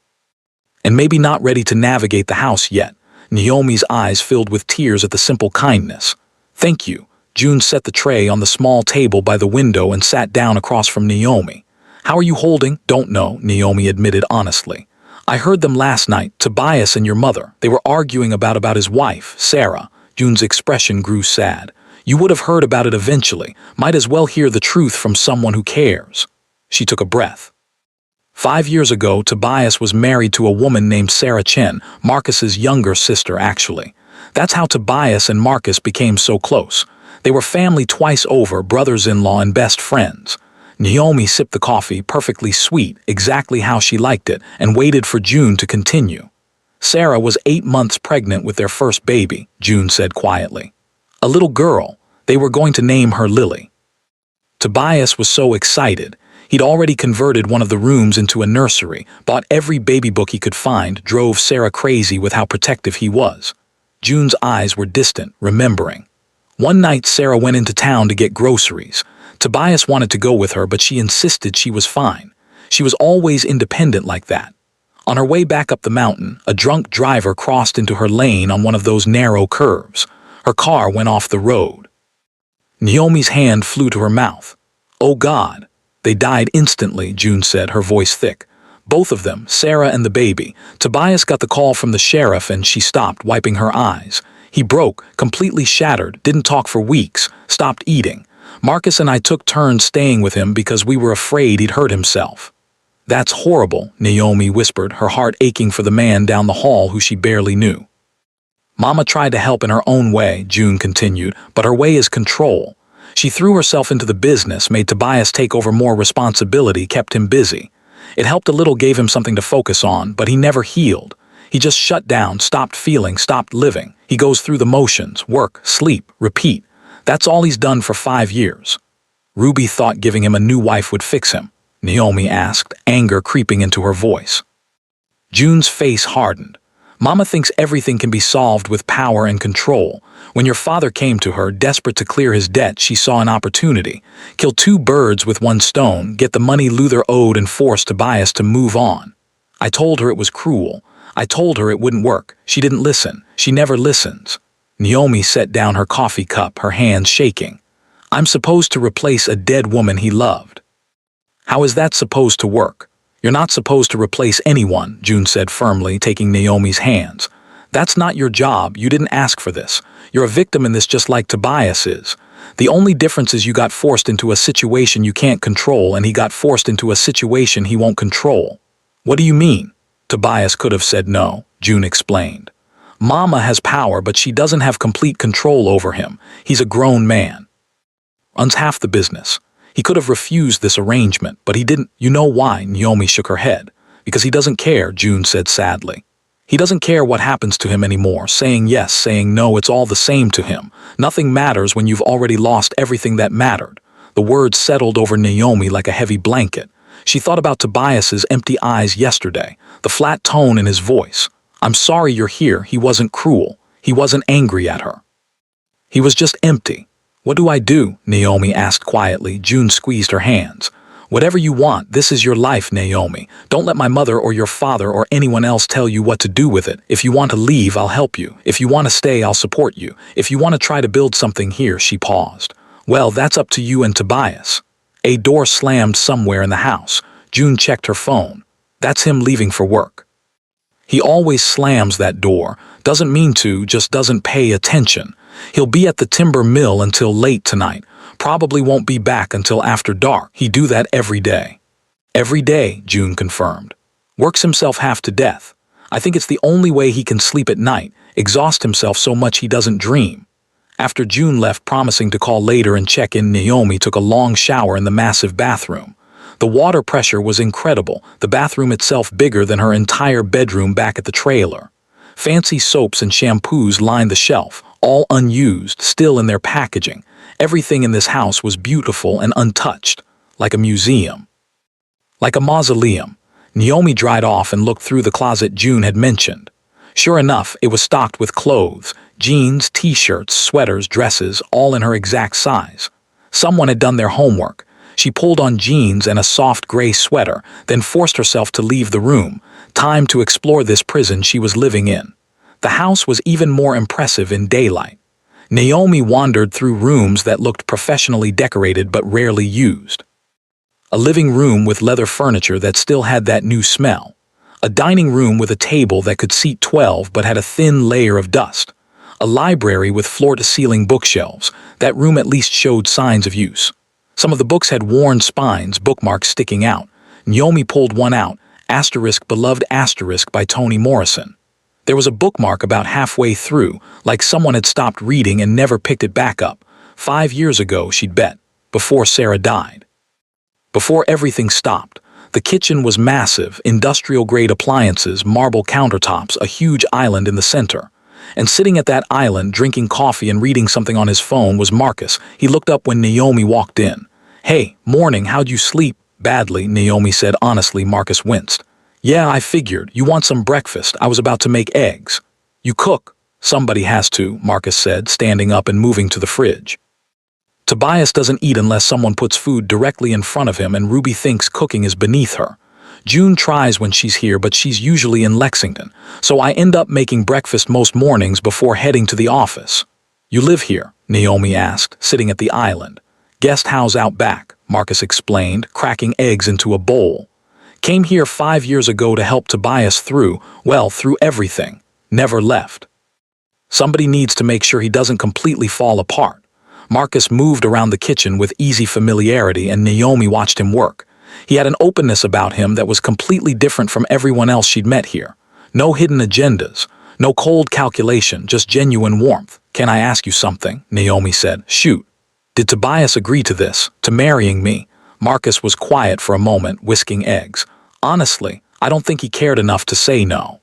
"And maybe not ready to navigate the house yet." Naomi's eyes filled with tears at the simple kindness. "Thank you." June set the tray on the small table by the window and sat down across from Naomi. "How are you holding?" "Don't know," Naomi admitted honestly. "I heard them last night, Tobias and your mother. They were arguing about his wife, Sarah." June's expression grew sad. "You would have heard about it eventually. Might as well hear the truth from someone who cares." She took a breath. 5 years ago, Tobias was married to a woman named Sarah Chen, Marcus's younger sister, actually. That's how Tobias and Marcus became so close. They were family twice over, brothers-in-law and best friends. Naomi sipped the coffee, perfectly sweet, exactly how she liked it, and waited for June to continue. "Sarah was 8 months pregnant with their first baby," June said quietly. "A little girl. They were going to name her Lily." Tobias was so excited. He'd already converted one of the rooms into a nursery, bought every baby book he could find, drove Sarah crazy with how protective he was. June's eyes were distant, remembering. One night Sarah went into town to get groceries. Tobias wanted to go with her, but she insisted she was fine. She was always independent like that. On her way back up the mountain, a drunk driver crossed into her lane on one of those narrow curves. Her car went off the road. Naomi's hand flew to her mouth. "Oh God." "They died instantly," June said, her voice thick. "Both of them, Sarah and the baby." Tobias got the call from the sheriff and she stopped, wiping her eyes. He broke, completely shattered, didn't talk for weeks, stopped eating. "Marcus and I took turns staying with him because we were afraid he'd hurt himself." "That's horrible," Naomi whispered, her heart aching for the man down the hall who she barely knew. "Mama tried to help in her own way," June continued, "but her way is control. She threw herself into the business, made Tobias take over more responsibility, kept him busy. It helped a little, gave him something to focus on, but he never healed. He just shut down, stopped feeling, stopped living. He goes through the motions, work, sleep, repeat. That's all he's done for 5 years." "Ruby thought giving him a new wife would fix him," Naomi asked, anger creeping into her voice. June's face hardened. "Mama thinks everything can be solved with power and control. When your father came to her, desperate to clear his debt, she saw an opportunity. Kill 2 birds with 1 stone, get the money Luther owed and force Tobias to move on. I told her it was cruel. I told her it wouldn't work. She didn't listen. She never listens." Naomi set down her coffee cup, her hands shaking. "I'm supposed to replace a dead woman he loved." "How is that supposed to work?" "You're not supposed to replace anyone," June said firmly, taking Naomi's hands. "That's not your job. You didn't ask for this. You're a victim in this just like Tobias is. The only difference is you got forced into a situation you can't control and he got forced into a situation he won't control." "What do you mean?" "Tobias could have said no," June explained. "Mama has power, but she doesn't have complete control over him. He's a grown man. Runs half the business. He could have refused this arrangement, but he didn't. You know why? Naomi shook her head. Because he doesn't care, June said sadly. He doesn't care what happens to him anymore. Saying yes, saying no, it's all the same to him. Nothing matters when you've already lost everything that mattered. The words settled over Naomi like a heavy blanket. She thought about Tobias's empty eyes yesterday, the flat tone in his voice. I'm sorry you're here. He wasn't cruel. He wasn't angry at her. He was just empty. What do I do? Naomi asked quietly. June squeezed her hands. Whatever you want, this is your life, Naomi. Don't let my mother or your father or anyone else tell you what to do with it. If you want to leave, I'll help you. If you want to stay, I'll support you. If you want to try to build something here, she paused. Well, that's up to you and Tobias. A door slammed somewhere in the house. June checked her phone. That's him leaving for work. He always slams that door. Doesn't mean to, just doesn't pay attention. He'll be at the timber mill until late tonight. Probably won't be back until after dark. He do that every day. Every day, June confirmed. Works himself half to death. I think it's the only way he can sleep at night, exhaust himself so much he doesn't dream. After June left, promising to call later and check in, Naomi took a long shower in the massive bathroom. The water pressure was incredible, the bathroom itself bigger than her entire bedroom back at the trailer. Fancy soaps and shampoos lined the shelf, all unused, still in their packaging. Everything in this house was beautiful and untouched, like a museum. Like a mausoleum. Naomi dried off and looked through the closet June had mentioned. Sure enough, it was stocked with clothes, jeans, t-shirts, sweaters, dresses, all in her exact size. Someone had done their homework. She pulled on jeans and a soft gray sweater, then forced herself to leave the room. Time to explore this prison she was living in. The house was even more impressive in daylight. Naomi wandered through rooms that looked professionally decorated but rarely used. A living room with leather furniture that still had that new smell. A dining room with a table that could seat 12 but had a thin layer of dust. A library with floor-to-ceiling bookshelves. That room at least showed signs of use. Some of the books had worn spines, bookmarks sticking out. Naomi pulled one out, *Beloved* by Toni Morrison. There was a bookmark about halfway through, like someone had stopped reading and never picked it back up. 5 years ago, she'd bet. Before Sarah died. Before everything stopped. The kitchen was massive, industrial-grade appliances, marble countertops, a huge island in the center. And sitting at that island, drinking coffee and reading something on his phone, was Marcus. He looked up when Naomi walked in. Hey, morning, how'd you sleep? Badly, Naomi said honestly. Marcus winced. Yeah, I figured. You want some breakfast. I was about to make eggs. You cook? Somebody has to, Marcus said, standing up and moving to the fridge. Tobias doesn't eat unless someone puts food directly in front of him, and Ruby thinks cooking is beneath her. June tries when she's here, but she's usually in Lexington, so I end up making breakfast most mornings before heading to the office. You live here? Naomi asked, sitting at the island. Guest house out back, Marcus explained, cracking eggs into a bowl. Came here 5 years ago to help Tobias through everything. Never left. Somebody needs to make sure he doesn't completely fall apart. Marcus moved around the kitchen with easy familiarity, and Naomi watched him work. He had an openness about him that was completely different from everyone else she'd met here. No hidden agendas, no cold calculation, just genuine warmth. Can I ask you something? Naomi said. Shoot. Did Tobias agree to this, to marrying me? Marcus was quiet for a moment, whisking eggs. Honestly, I don't think he cared enough to say no.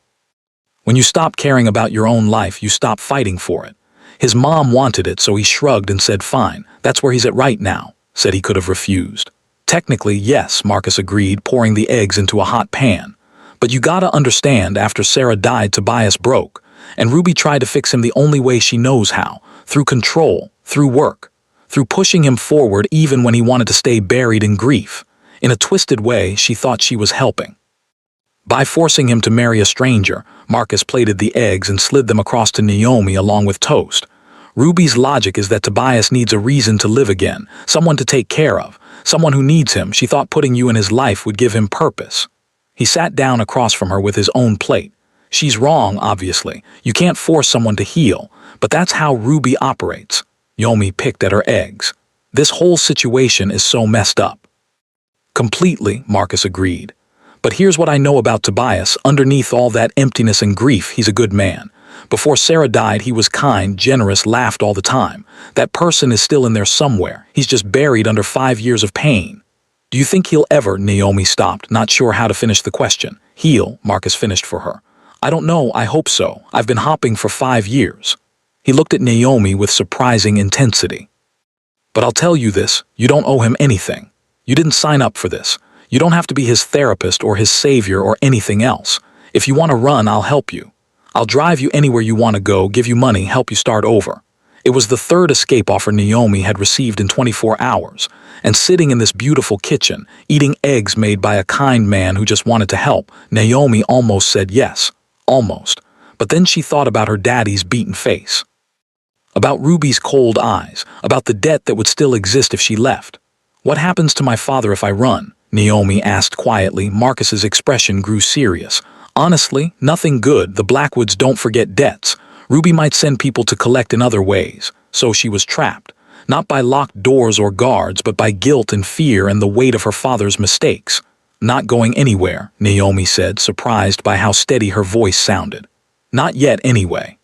When you stop caring about your own life, you stop fighting for it. His mom wanted it, so he shrugged and said fine. That's where he's at right now. Said he could have refused. Technically, yes, Marcus agreed, pouring the eggs into a hot pan. But you gotta understand, after Sarah died, Tobias broke. And Ruby tried to fix him the only way she knows how. Through control, through work. Through pushing him forward even when he wanted to stay buried in grief. In a twisted way, she thought she was helping. By forcing him to marry a stranger, Marcus plated the eggs and slid them across to Naomi along with toast. Ruby's logic is that Tobias needs a reason to live again, someone to take care of, someone who needs him. She thought putting you in his life would give him purpose. He sat down across from her with his own plate. She's wrong, obviously. You can't force someone to heal, but that's how Ruby operates. Naomi picked at her eggs. This whole situation is so messed up. Completely, Marcus agreed. But here's what I know about Tobias. Underneath all that emptiness and grief, he's a good man. Before Sarah died, he was kind, generous, laughed all the time. That person is still in there somewhere. He's just buried under 5 years of pain. Do you think he'll ever? Naomi stopped, not sure how to finish the question. Heal, Marcus finished for her. I don't know, I hope so. I've been hopping for 5 years. He looked at Naomi with surprising intensity. But I'll tell you this, you don't owe him anything. You didn't sign up for this. You don't have to be his therapist or his savior or anything else. If you want to run, I'll help you. I'll drive you anywhere you want to go, give you money, help you start over. It was the third escape offer Naomi had received in 24 hours, and sitting in this beautiful kitchen, eating eggs made by a kind man who just wanted to help, Naomi almost said yes. Almost. But then she thought about her daddy's beaten face. About Ruby's cold eyes, about the debt that would still exist if she left. What happens to my father if I run? Naomi asked quietly. Marcus's expression grew serious. Honestly, nothing good. The Blackwoods don't forget debts. Ruby might send people to collect in other ways. So she was trapped. Not by locked doors or guards, but by guilt and fear and the weight of her father's mistakes. Not going anywhere, Naomi said, surprised by how steady her voice sounded. Not yet, anyway.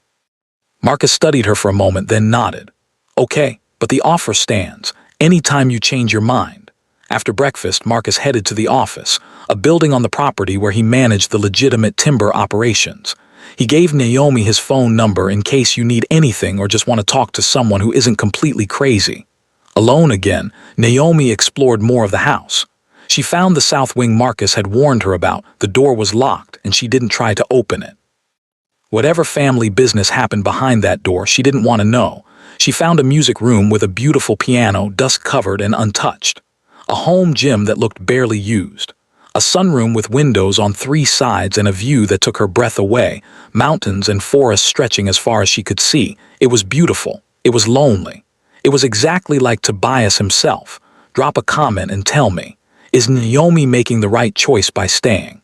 Marcus studied her for a moment, then nodded. Okay, but the offer stands. Anytime you change your mind. After breakfast, Marcus headed to the office, a building on the property where he managed the legitimate timber operations. He gave Naomi his phone number in case you need anything or just want to talk to someone who isn't completely crazy. Alone again, Naomi explored more of the house. She found the south wing Marcus had warned her about. The door was locked, and she didn't try to open it. Whatever family business happened behind that door, she didn't want to know. She found a music room with a beautiful piano, dust-covered and untouched. A home gym that looked barely used. A sunroom with windows on 3 sides and a view that took her breath away, mountains and forests stretching as far as she could see. It was beautiful. It was lonely. It was exactly like Tobias himself. Drop a comment and tell me, is Naomi making the right choice by staying?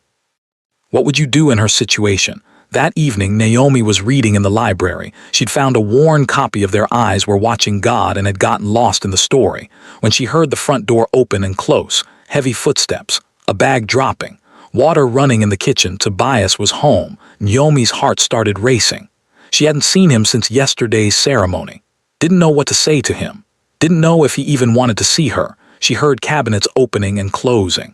What would you do in her situation? That evening, Naomi was reading in the library. She'd found a worn copy of Their Eyes Were Watching God and had gotten lost in the story. When she heard the front door open and close, heavy footsteps, a bag dropping, water running in the kitchen, Tobias was home. Naomi's heart started racing. She hadn't seen him since yesterday's ceremony. Didn't know what to say to him. Didn't know if he even wanted to see her. She heard cabinets opening and closing.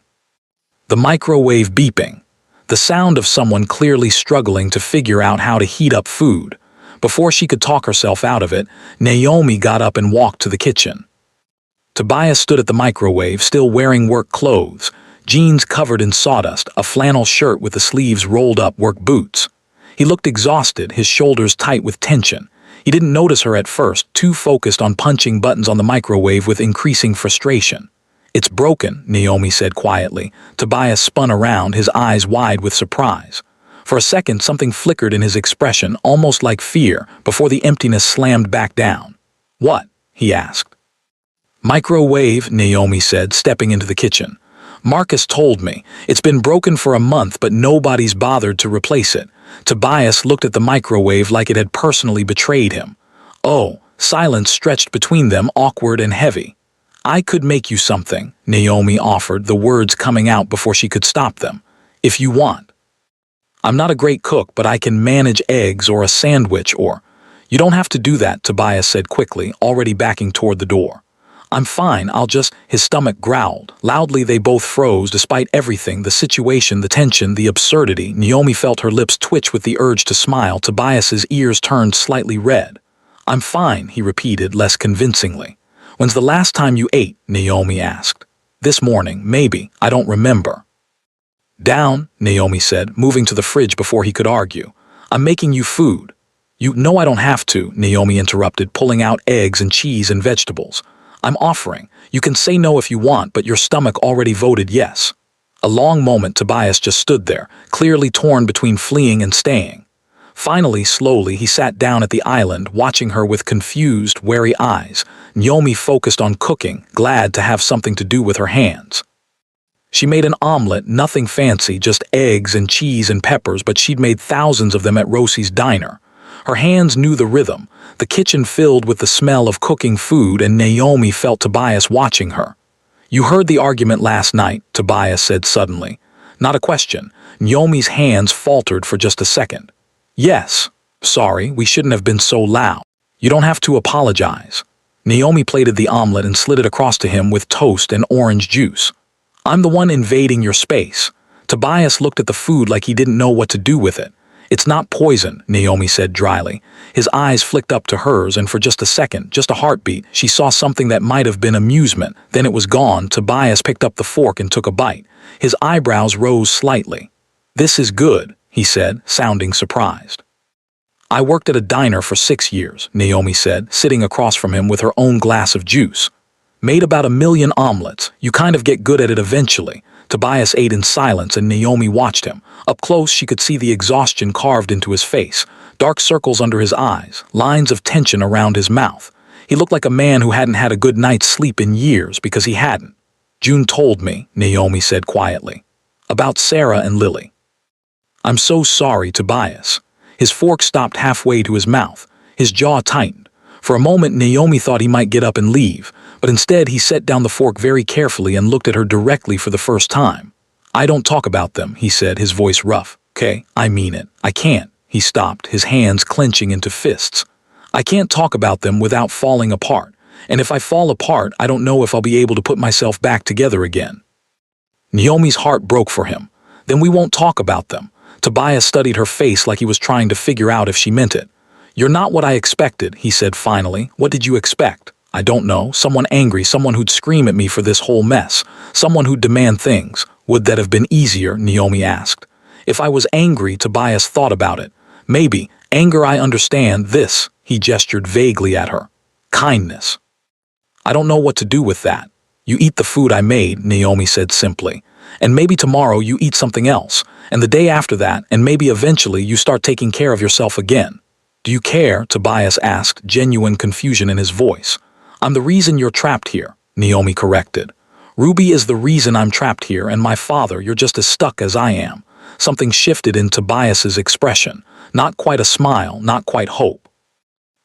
The microwave beeping. The sound of someone clearly struggling to figure out how to heat up food. Before she could talk herself out of it, Naomi got up and walked to the kitchen. Tobias stood at the microwave, still wearing work clothes, jeans covered in sawdust, a flannel shirt with the sleeves rolled up, work boots. He looked exhausted, his shoulders tight with tension. He didn't notice her at first, too focused on punching buttons on the microwave with increasing frustration. It's broken, Naomi said quietly. Tobias spun around, his eyes wide with surprise. For a second, something flickered in his expression, almost like fear, before the emptiness slammed back down. What? He asked. Microwave, Naomi said, stepping into the kitchen. Marcus told me. It's been broken for a month, but nobody's bothered to replace it. Tobias looked at the microwave like it had personally betrayed him. Oh, silence stretched between them, awkward and heavy. I could make you something, Naomi offered, the words coming out before she could stop them. If you want. I'm not a great cook, but I can manage eggs or a sandwich or... You don't have to do that, Tobias said quickly, already backing toward the door. I'm fine, I'll just... His stomach growled. Loudly they both froze, despite everything, the situation, the tension, the absurdity. Naomi felt her lips twitch with the urge to smile. Tobias's ears turned slightly red. I'm fine, he repeated, less convincingly. When's the last time you ate? Naomi asked. This morning, maybe. I don't remember. Down, Naomi said, moving to the fridge before he could argue. I'm making you food. You know I don't have to, Naomi interrupted, pulling out eggs and cheese and vegetables. I'm offering. You can say no if you want, but your stomach already voted yes. A long moment Tobias just stood there, clearly torn between fleeing and staying. Finally, slowly, he sat down at the island, watching her with confused, wary eyes. Naomi focused on cooking, glad to have something to do with her hands. She made an omelet, nothing fancy, just eggs and cheese and peppers, but she'd made thousands of them at Rosie's diner. Her hands knew the rhythm, the kitchen filled with the smell of cooking food, and Naomi felt Tobias watching her. You heard the argument last night, Tobias said suddenly. Not a question. Naomi's hands faltered for just a second. Yes. Sorry, we shouldn't have been so loud. You don't have to apologize. Naomi plated the omelet and slid it across to him with toast and orange juice. I'm the one invading your space. Tobias looked at the food like he didn't know what to do with it. It's not poison, Naomi said dryly. His eyes flicked up to hers, and for just a second, just a heartbeat, she saw something that might have been amusement. Then it was gone. Tobias picked up the fork and took a bite. His eyebrows rose slightly. This is good, he said, sounding surprised. I worked at a diner for 6 years, Naomi said, sitting across from him with her own glass of juice. Made about 1 million omelets. You kind of get good at it eventually. Tobias ate in silence and Naomi watched him. Up close, she could see the exhaustion carved into his face, dark circles under his eyes, lines of tension around his mouth. He looked like a man who hadn't had a good night's sleep in years because he hadn't. June told me, Naomi said quietly, about Sarah and Lily. I'm so sorry, Tobias. His fork stopped halfway to his mouth. His jaw tightened. For a moment, Naomi thought he might get up and leave, but instead he set down the fork very carefully and looked at her directly for the first time. I don't talk about them, he said, his voice rough. Okay, I mean it. I can't. He stopped, his hands clenching into fists. I can't talk about them without falling apart, and if I fall apart, I don't know if I'll be able to put myself back together again. Naomi's heart broke for him. Then we won't talk about them. Tobias studied her face like he was trying to figure out if she meant it. You're not what I expected, he said finally. What did you expect? I don't know. Someone angry, someone who'd scream at me for this whole mess. Someone who'd demand things. Would that have been easier? Naomi asked. If I was angry, Tobias thought about it. Maybe. Anger, I understand. This, he gestured vaguely at her. Kindness. I don't know what to do with that. You eat the food I made, Naomi said simply. And maybe tomorrow you eat something else. And the day after that, and maybe eventually you start taking care of yourself again. Do you care? Tobias asked, genuine confusion in his voice. I'm the reason you're trapped here, Naomi corrected. Ruby is the reason I'm trapped here, and my father, you're just as stuck as I am. Something shifted in Tobias's expression. Not quite a smile, not quite hope.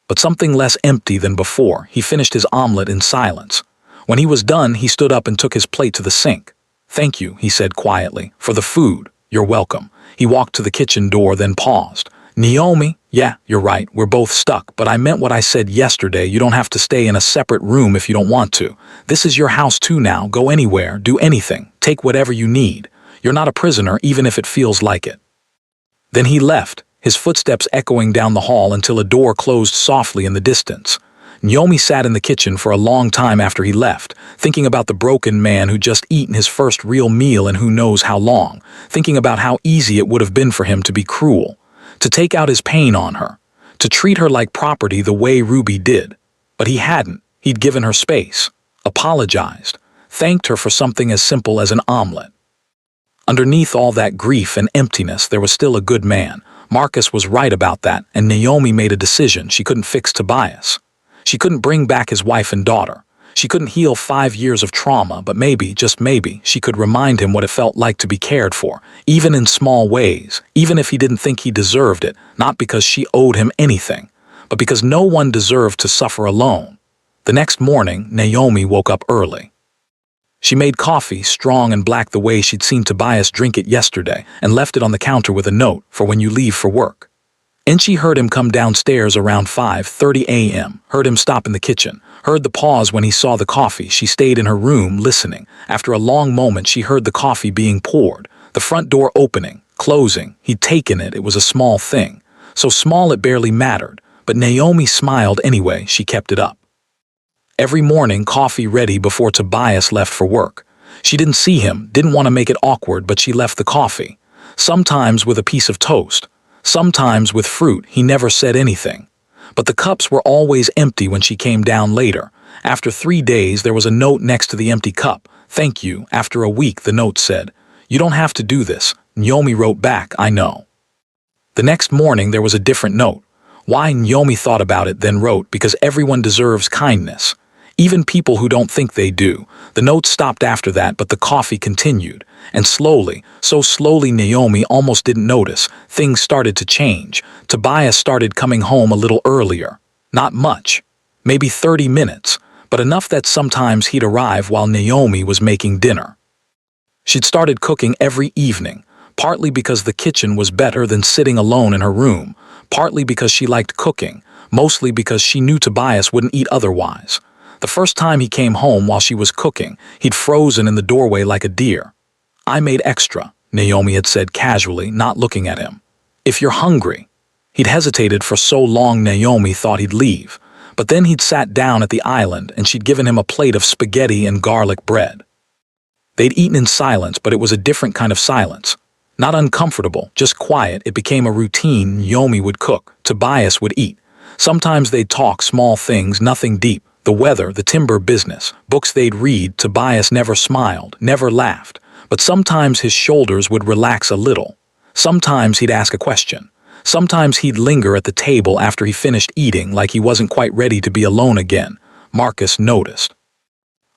But something less empty than before. He finished his omelet in silence. When he was done, he stood up and took his plate to the sink. Thank you, he said quietly, for the food. You're welcome. He walked to the kitchen door, then paused. Naomi, yeah, you're right, we're both stuck, but I meant what I said yesterday. You don't have to stay in a separate room if you don't want to. This is your house too now. Go anywhere, do anything, take whatever you need. You're not a prisoner, even if it feels like it. Then he left, his footsteps echoing down the hall until a door closed softly in the distance. Naomi sat in the kitchen for a long time after he left, thinking about the broken man who'd just eaten his first real meal in who knows how long, thinking about how easy it would have been for him to be cruel, to take out his pain on her, to treat her like property the way Ruby did. But he hadn't. He'd given her space, apologized, thanked her for something as simple as an omelet. Underneath all that grief and emptiness, there was still a good man. Marcus was right about that, and Naomi made a decision. She couldn't fix Tobias. She couldn't bring back his wife and daughter. She couldn't heal 5 years of trauma, but maybe, just maybe, she could remind him what it felt like to be cared for, even in small ways, even if he didn't think he deserved it, not because she owed him anything, but because no one deserved to suffer alone. The next morning, Naomi woke up early. She made coffee, strong and black the way she'd seen Tobias drink it yesterday, and left it on the counter with a note for when you leave for work. And she heard him come downstairs around 5:30 a.m., heard him stop in the kitchen, heard the pause when he saw the coffee. She stayed in her room, listening. After a long moment, she heard the coffee being poured, the front door opening, closing. He'd taken it. It was a small thing. So small it barely mattered. But Naomi smiled anyway. She kept it up. Every morning, coffee ready before Tobias left for work. She didn't see him, didn't want to make it awkward, but she left the coffee. Sometimes with a piece of toast. Sometimes with fruit. He never said anything. But the cups were always empty when she came down later. After 3 days, there was a note next to the empty cup. Thank you. After a week, the note said, you don't have to do this. Naomi wrote back, I know. The next morning, there was a different note. Why? Naomi thought about it, then wrote, because everyone deserves kindness. Even people who don't think they do. The note stopped after that, but the coffee continued. And slowly, so slowly Naomi almost didn't notice, things started to change. Tobias started coming home a little earlier. Not much. Maybe 30 minutes. But enough that sometimes he'd arrive while Naomi was making dinner. She'd started cooking every evening, partly because the kitchen was better than sitting alone in her room, partly because she liked cooking, mostly because she knew Tobias wouldn't eat otherwise. The first time he came home while she was cooking, he'd frozen in the doorway like a deer. "I made extra," Naomi had said casually, not looking at him. "If you're hungry." He'd hesitated for so long Naomi thought he'd leave, but then he'd sat down at the island and she'd given him a plate of spaghetti and garlic bread. They'd eaten in silence, but it was a different kind of silence. Not uncomfortable, just quiet. It became a routine. Naomi would cook, Tobias would eat. Sometimes they'd talk small things, nothing deep. The weather, the timber business, books they'd read. Tobias never smiled, never laughed. But sometimes his shoulders would relax a little. Sometimes he'd ask a question. Sometimes he'd linger at the table after he finished eating like he wasn't quite ready to be alone again. Marcus noticed.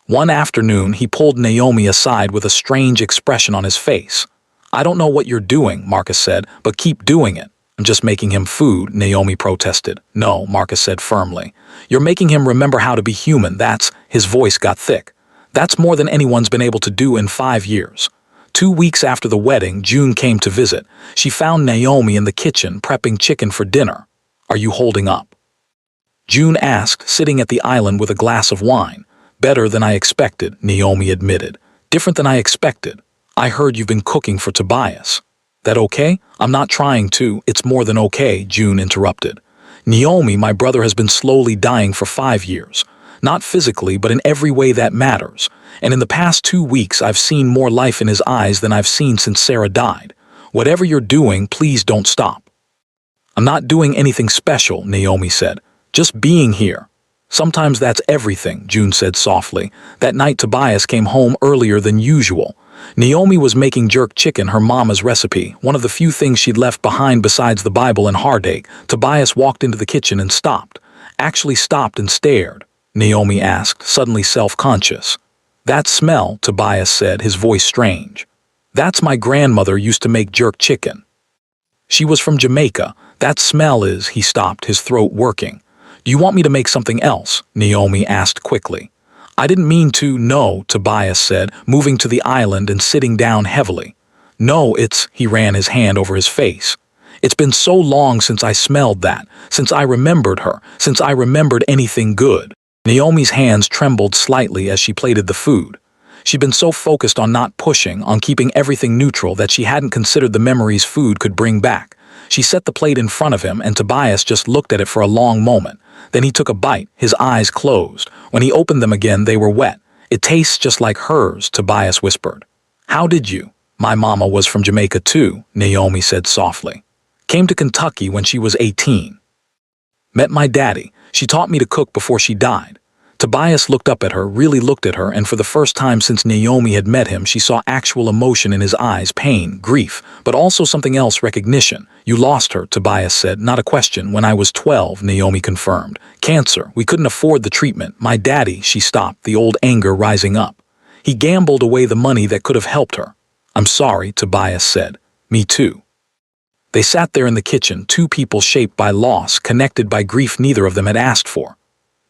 One afternoon, he pulled Naomi aside with a strange expression on his face. "I don't know what you're doing," Marcus said, "but keep doing it." "I'm just making him food," Naomi protested. "No," Marcus said firmly. "You're making him remember how to be human. His voice got thick. "That's more than anyone's been able to do in 5 years." 2 weeks after the wedding, June came to visit. She found Naomi in the kitchen prepping chicken for dinner. "Are you holding up?" June asked, sitting at the island with a glass of wine. "Better than I expected," Naomi admitted. "Different than I expected. I heard you've been cooking for Tobias." "That okay?" "I'm not trying to. It's more than okay," June interrupted. "Naomi, my brother has been slowly dying for 5 years. Not physically, but in every way that matters. And in the past 2 weeks, I've seen more life in his eyes than I've seen since Sarah died. Whatever you're doing, please don't stop." "I'm not doing anything special," Naomi said. "Just being here." "Sometimes that's everything," June said softly. That night Tobias came home earlier than usual. Naomi was making jerk chicken, her mama's recipe, one of the few things she'd left behind besides the Bible and heartache. Tobias walked into the kitchen and stopped. Actually stopped and stared. Naomi asked, suddenly self-conscious. "That smell," Tobias said, his voice strange. "That's my grandmother used to make jerk chicken. She was from Jamaica. That smell is..." He stopped, his throat working. "Do you want me to make something else?" Naomi asked quickly. "I didn't mean to." "No," Tobias said, moving to the island and sitting down heavily. "No, he ran his hand over his face. "It's been so long since I smelled that, since I remembered her, since I remembered anything good." Naomi's hands trembled slightly as she plated the food. She'd been so focused on not pushing, on keeping everything neutral, that she hadn't considered the memories food could bring back. She set the plate in front of him, and Tobias just looked at it for a long moment. Then he took a bite, his eyes closed. When he opened them again, they were wet. "It tastes just like hers," Tobias whispered. "How did you?" "My mama was from Jamaica too," Naomi said softly. "Came to Kentucky when she was 18. Met my daddy. She taught me to cook before she died." Tobias looked up at her, really looked at her, and for the first time since Naomi had met him, she saw actual emotion in his eyes, pain, grief, but also something else, recognition. "You lost her," Tobias said. "Not a question. When I was 12, Naomi confirmed. "Cancer. We couldn't afford the treatment. My daddy..." She stopped, the old anger rising up. "He gambled away the money that could have helped her." "I'm sorry," Tobias said. "Me too." They sat there in the kitchen, two people shaped by loss, connected by grief neither of them had asked for.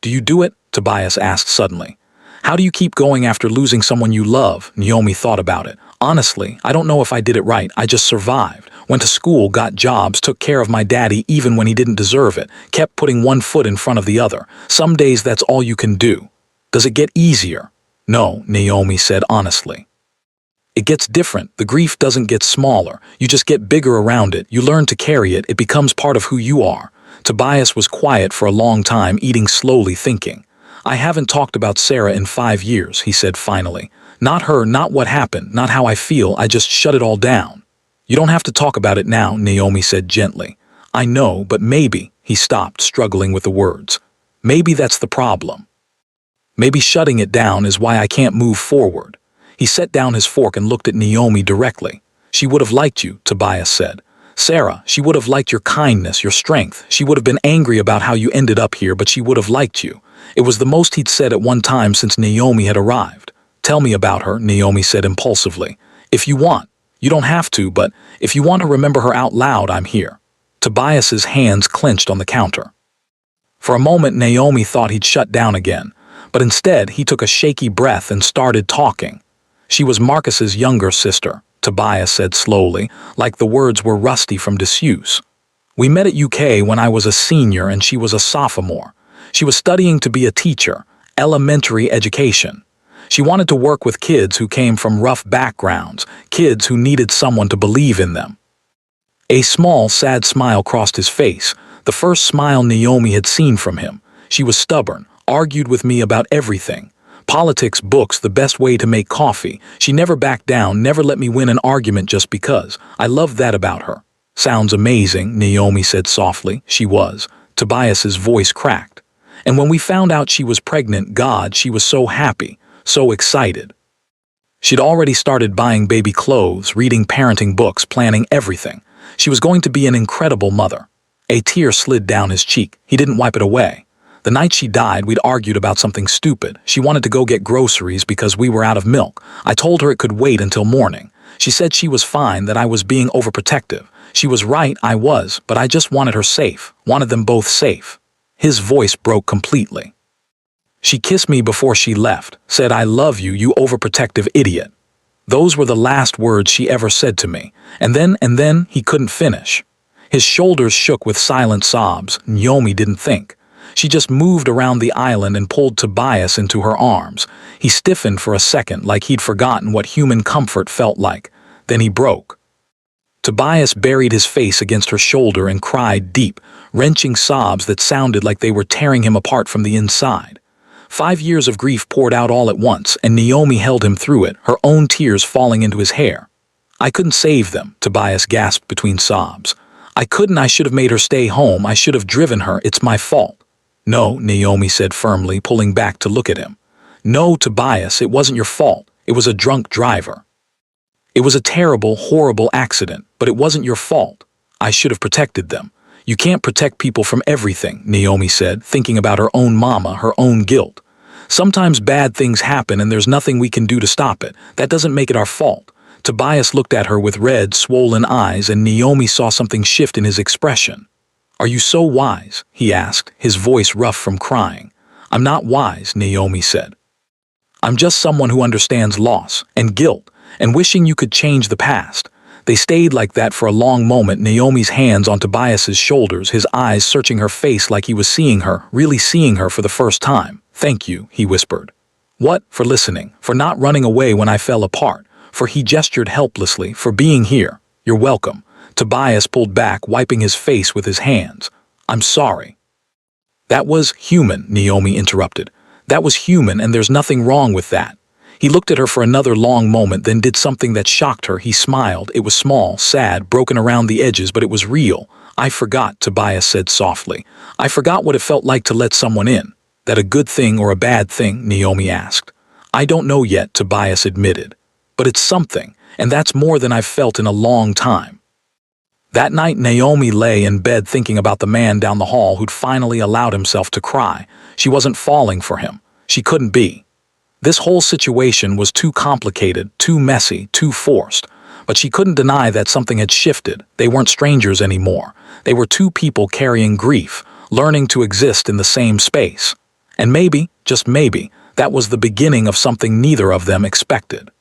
"Do you do it?" Tobias asked suddenly. "How do you keep going after losing someone you love?" Naomi thought about it. "Honestly, I don't know if I did it right. I just survived. Went to school, got jobs, took care of my daddy even when he didn't deserve it, kept putting one foot in front of the other. Some days that's all you can do." "Does it get easier?" "No," Naomi said honestly. "It gets different. The grief doesn't get smaller. You just get bigger around it. You learn to carry it. It becomes part of who you are." Tobias was quiet for a long time, eating slowly, thinking. "I haven't talked about Sarah in 5 years, he said finally. "Not her, not what happened, not how I feel. I just shut it all down." "You don't have to talk about it now," Naomi said gently. "I know, but maybe..." He stopped, struggling with the words. "Maybe that's the problem. Maybe shutting it down is why I can't move forward." He set down his fork and looked at Naomi directly. "She would have liked you," Tobias said. "Sarah, she would have liked your kindness, your strength. She would have been angry about how you ended up here, but she would have liked you." It was the most he'd said at one time since Naomi had arrived. "Tell me about her," Naomi said impulsively. "If you want. You don't have to, but if you want to remember her out loud, I'm here." Tobias's hands clenched on the counter. For a moment Naomi thought he'd shut down again, but instead he took a shaky breath and started talking. "She was Marcus's younger sister," Tobias said slowly, like the words were rusty from disuse. We met at UK when I was a senior and she was a sophomore. She was studying to be a teacher, elementary education. She wanted to work with kids who came from rough backgrounds, kids who needed someone to believe in them. A small, sad smile crossed his face, the first smile Naomi had seen from him. She was stubborn, argued with me about everything. Politics, books, the best way to make coffee. She never backed down, never let me win an argument just because. I loved that about her. Sounds amazing, Naomi said softly. She was. Tobias's voice cracked. And when we found out she was pregnant, God, she was so happy, so excited. She'd already started buying baby clothes, reading parenting books, planning everything. She was going to be an incredible mother. A tear slid down his cheek. He didn't wipe it away. The night she died, we'd argued about something stupid. She wanted to go get groceries because we were out of milk. I told her it could wait until morning. She said she was fine, that I was being overprotective. She was right, I was, but I just wanted her safe, wanted them both safe. His voice broke completely. She kissed me before she left, said, "I love you, you overprotective idiot." Those were the last words she ever said to me. And then he couldn't finish. His shoulders shook with silent sobs. Naomi didn't think. She just moved around the island and pulled Tobias into her arms. He stiffened for a second, like he'd forgotten what human comfort felt like. Then he broke. Tobias buried his face against her shoulder and cried deep, wrenching sobs that sounded like they were tearing him apart from the inside. 5 years of grief poured out all at once, and Naomi held him through it, her own tears falling into his hair. "I couldn't save them," Tobias gasped between sobs. "I couldn't. I should have made her stay home. I should have driven her. It's my fault." "No," Naomi said firmly, pulling back to look at him. "No, Tobias, it wasn't your fault. It was a drunk driver. It was a terrible, horrible accident, but it wasn't your fault. I should have protected them." "You can't protect people from everything," Naomi said, thinking about her own mama, her own guilt. "Sometimes bad things happen and there's nothing we can do to stop it. That doesn't make it our fault." Tobias looked at her with red, swollen eyes, and Naomi saw something shift in his expression. "Are you so wise?" he asked, his voice rough from crying. "I'm not wise," Naomi said. "I'm just someone who understands loss and guilt and wishing you could change the past." They stayed like that for a long moment, Naomi's hands on Tobias's shoulders, his eyes searching her face like he was seeing her, really seeing her for the first time. "Thank you," he whispered. "What? For listening, for not running away when I fell apart, for," he gestured helplessly, "for being here. You're welcome." Tobias pulled back, wiping his face with his hands. "I'm sorry." "That was human," Naomi interrupted. "That was human, and there's nothing wrong with that." He looked at her for another long moment, then did something that shocked her. He smiled. It was small, sad, broken around the edges, but it was real. "I forgot," Tobias said softly. "I forgot what it felt like to let someone in." "That a good thing or a bad thing?" Naomi asked. "I don't know yet," Tobias admitted. "But it's something, and that's more than I've felt in a long time." That night, Naomi lay in bed thinking about the man down the hall who'd finally allowed himself to cry. She wasn't falling for him. She couldn't be. This whole situation was too complicated, too messy, too forced. But she couldn't deny that something had shifted. They weren't strangers anymore. They were two people carrying grief, learning to exist in the same space. And maybe, just maybe, that was the beginning of something neither of them expected.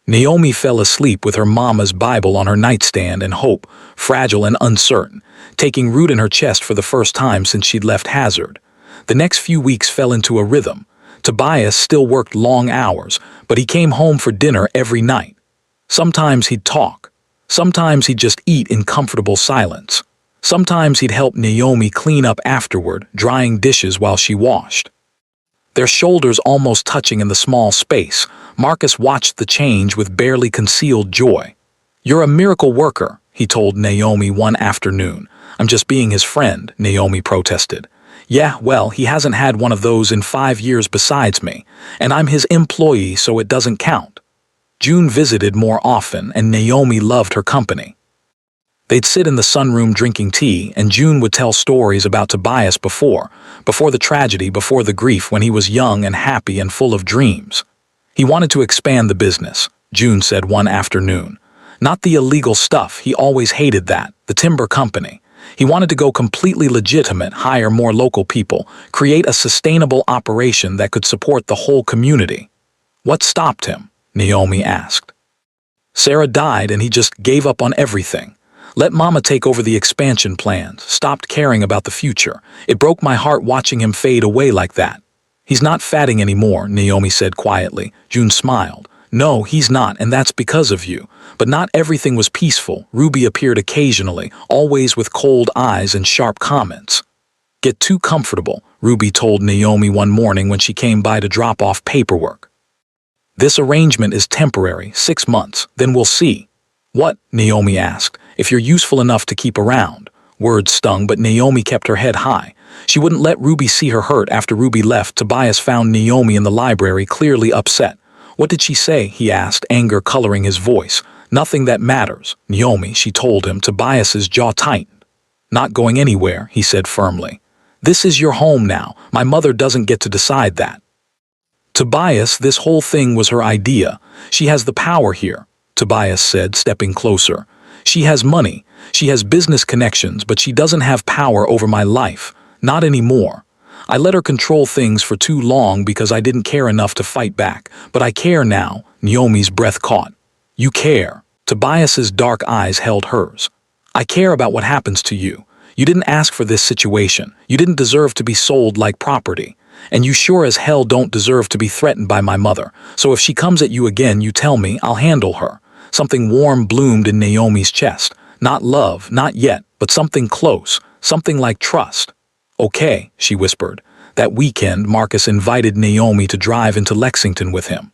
Naomi fell asleep with her mama's Bible on her nightstand, and hope, fragile and uncertain, taking root in her chest for the first time since she'd left Hazard. The next few weeks fell into a rhythm. Tobias still worked long hours, but he came home for dinner every night. Sometimes he'd talk. Sometimes he'd just eat in comfortable silence. Sometimes he'd help Naomi clean up afterward, drying dishes while she washed. Their shoulders almost touching in the small space, Marcus watched the change with barely concealed joy. "You're a miracle worker," he told Naomi one afternoon. "I'm just being his friend," Naomi protested. "Yeah, well, he hasn't had one of those in 5 years besides me, and I'm his employee, so it doesn't count." June visited more often, and Naomi loved her company. They'd sit in the sunroom drinking tea, and June would tell stories about Tobias before the tragedy, before the grief, when he was young and happy and full of dreams. "He wanted to expand the business," June said one afternoon. "Not the illegal stuff, he always hated that, the timber company. He wanted to go completely legitimate, hire more local people, create a sustainable operation that could support the whole community." "What stopped him?" Naomi asked. "Sarah died and he just gave up on everything. Let Mama take over the expansion plans, stopped caring about the future. It broke my heart watching him fade away like that. He's not fatting anymore, Naomi said quietly. June smiled. No, he's not, and that's because of you. But not everything was peaceful. Ruby appeared occasionally, always with cold eyes and sharp comments. Get too comfortable, Ruby told Naomi one morning when she came by to drop off paperwork. This arrangement is temporary, 6 months, then we'll see. What? Naomi asked. If you're useful enough to keep around. Words stung, but Naomi kept her head high. She wouldn't let Ruby see her hurt. After Ruby left, Tobias found Naomi in the library, clearly upset. What did she say? He asked, anger coloring his voice. Nothing that matters, Naomi, she told him. Tobias's jaw tightened. Not going anywhere, he said firmly. This is your home now. My mother doesn't get to decide that. Tobias, this whole thing was her idea. She has the power here, Tobias said, stepping closer. She has money. She has business connections, but she doesn't have power over my life. Not anymore. I let her control things for too long because I didn't care enough to fight back. But I care now, Naomi's breath caught. You care. Tobias's dark eyes held hers. I care about what happens to you. You didn't ask for this situation. You didn't deserve to be sold like property. And you sure as hell don't deserve to be threatened by my mother. So if she comes at you again, you tell me, I'll handle her. Something warm bloomed in Naomi's chest. Not love, not yet, but something close, something like trust. Okay, she whispered. That weekend, Marcus invited Naomi to drive into Lexington with him.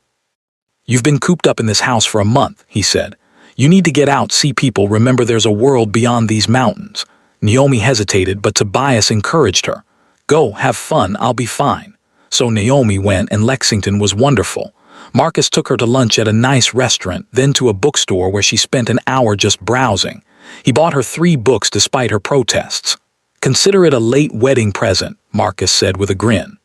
You've been cooped up in this house for a month, he said. You need to get out, see people, remember there's a world beyond these mountains. Naomi hesitated, but Tobias encouraged her. Go, have fun, I'll be fine. So Naomi went, and Lexington was wonderful. Marcus took her to lunch at a nice restaurant, then to a bookstore where she spent an hour just browsing. He bought her 3 books despite her protests. Consider it a late wedding present, Marcus said with a grin.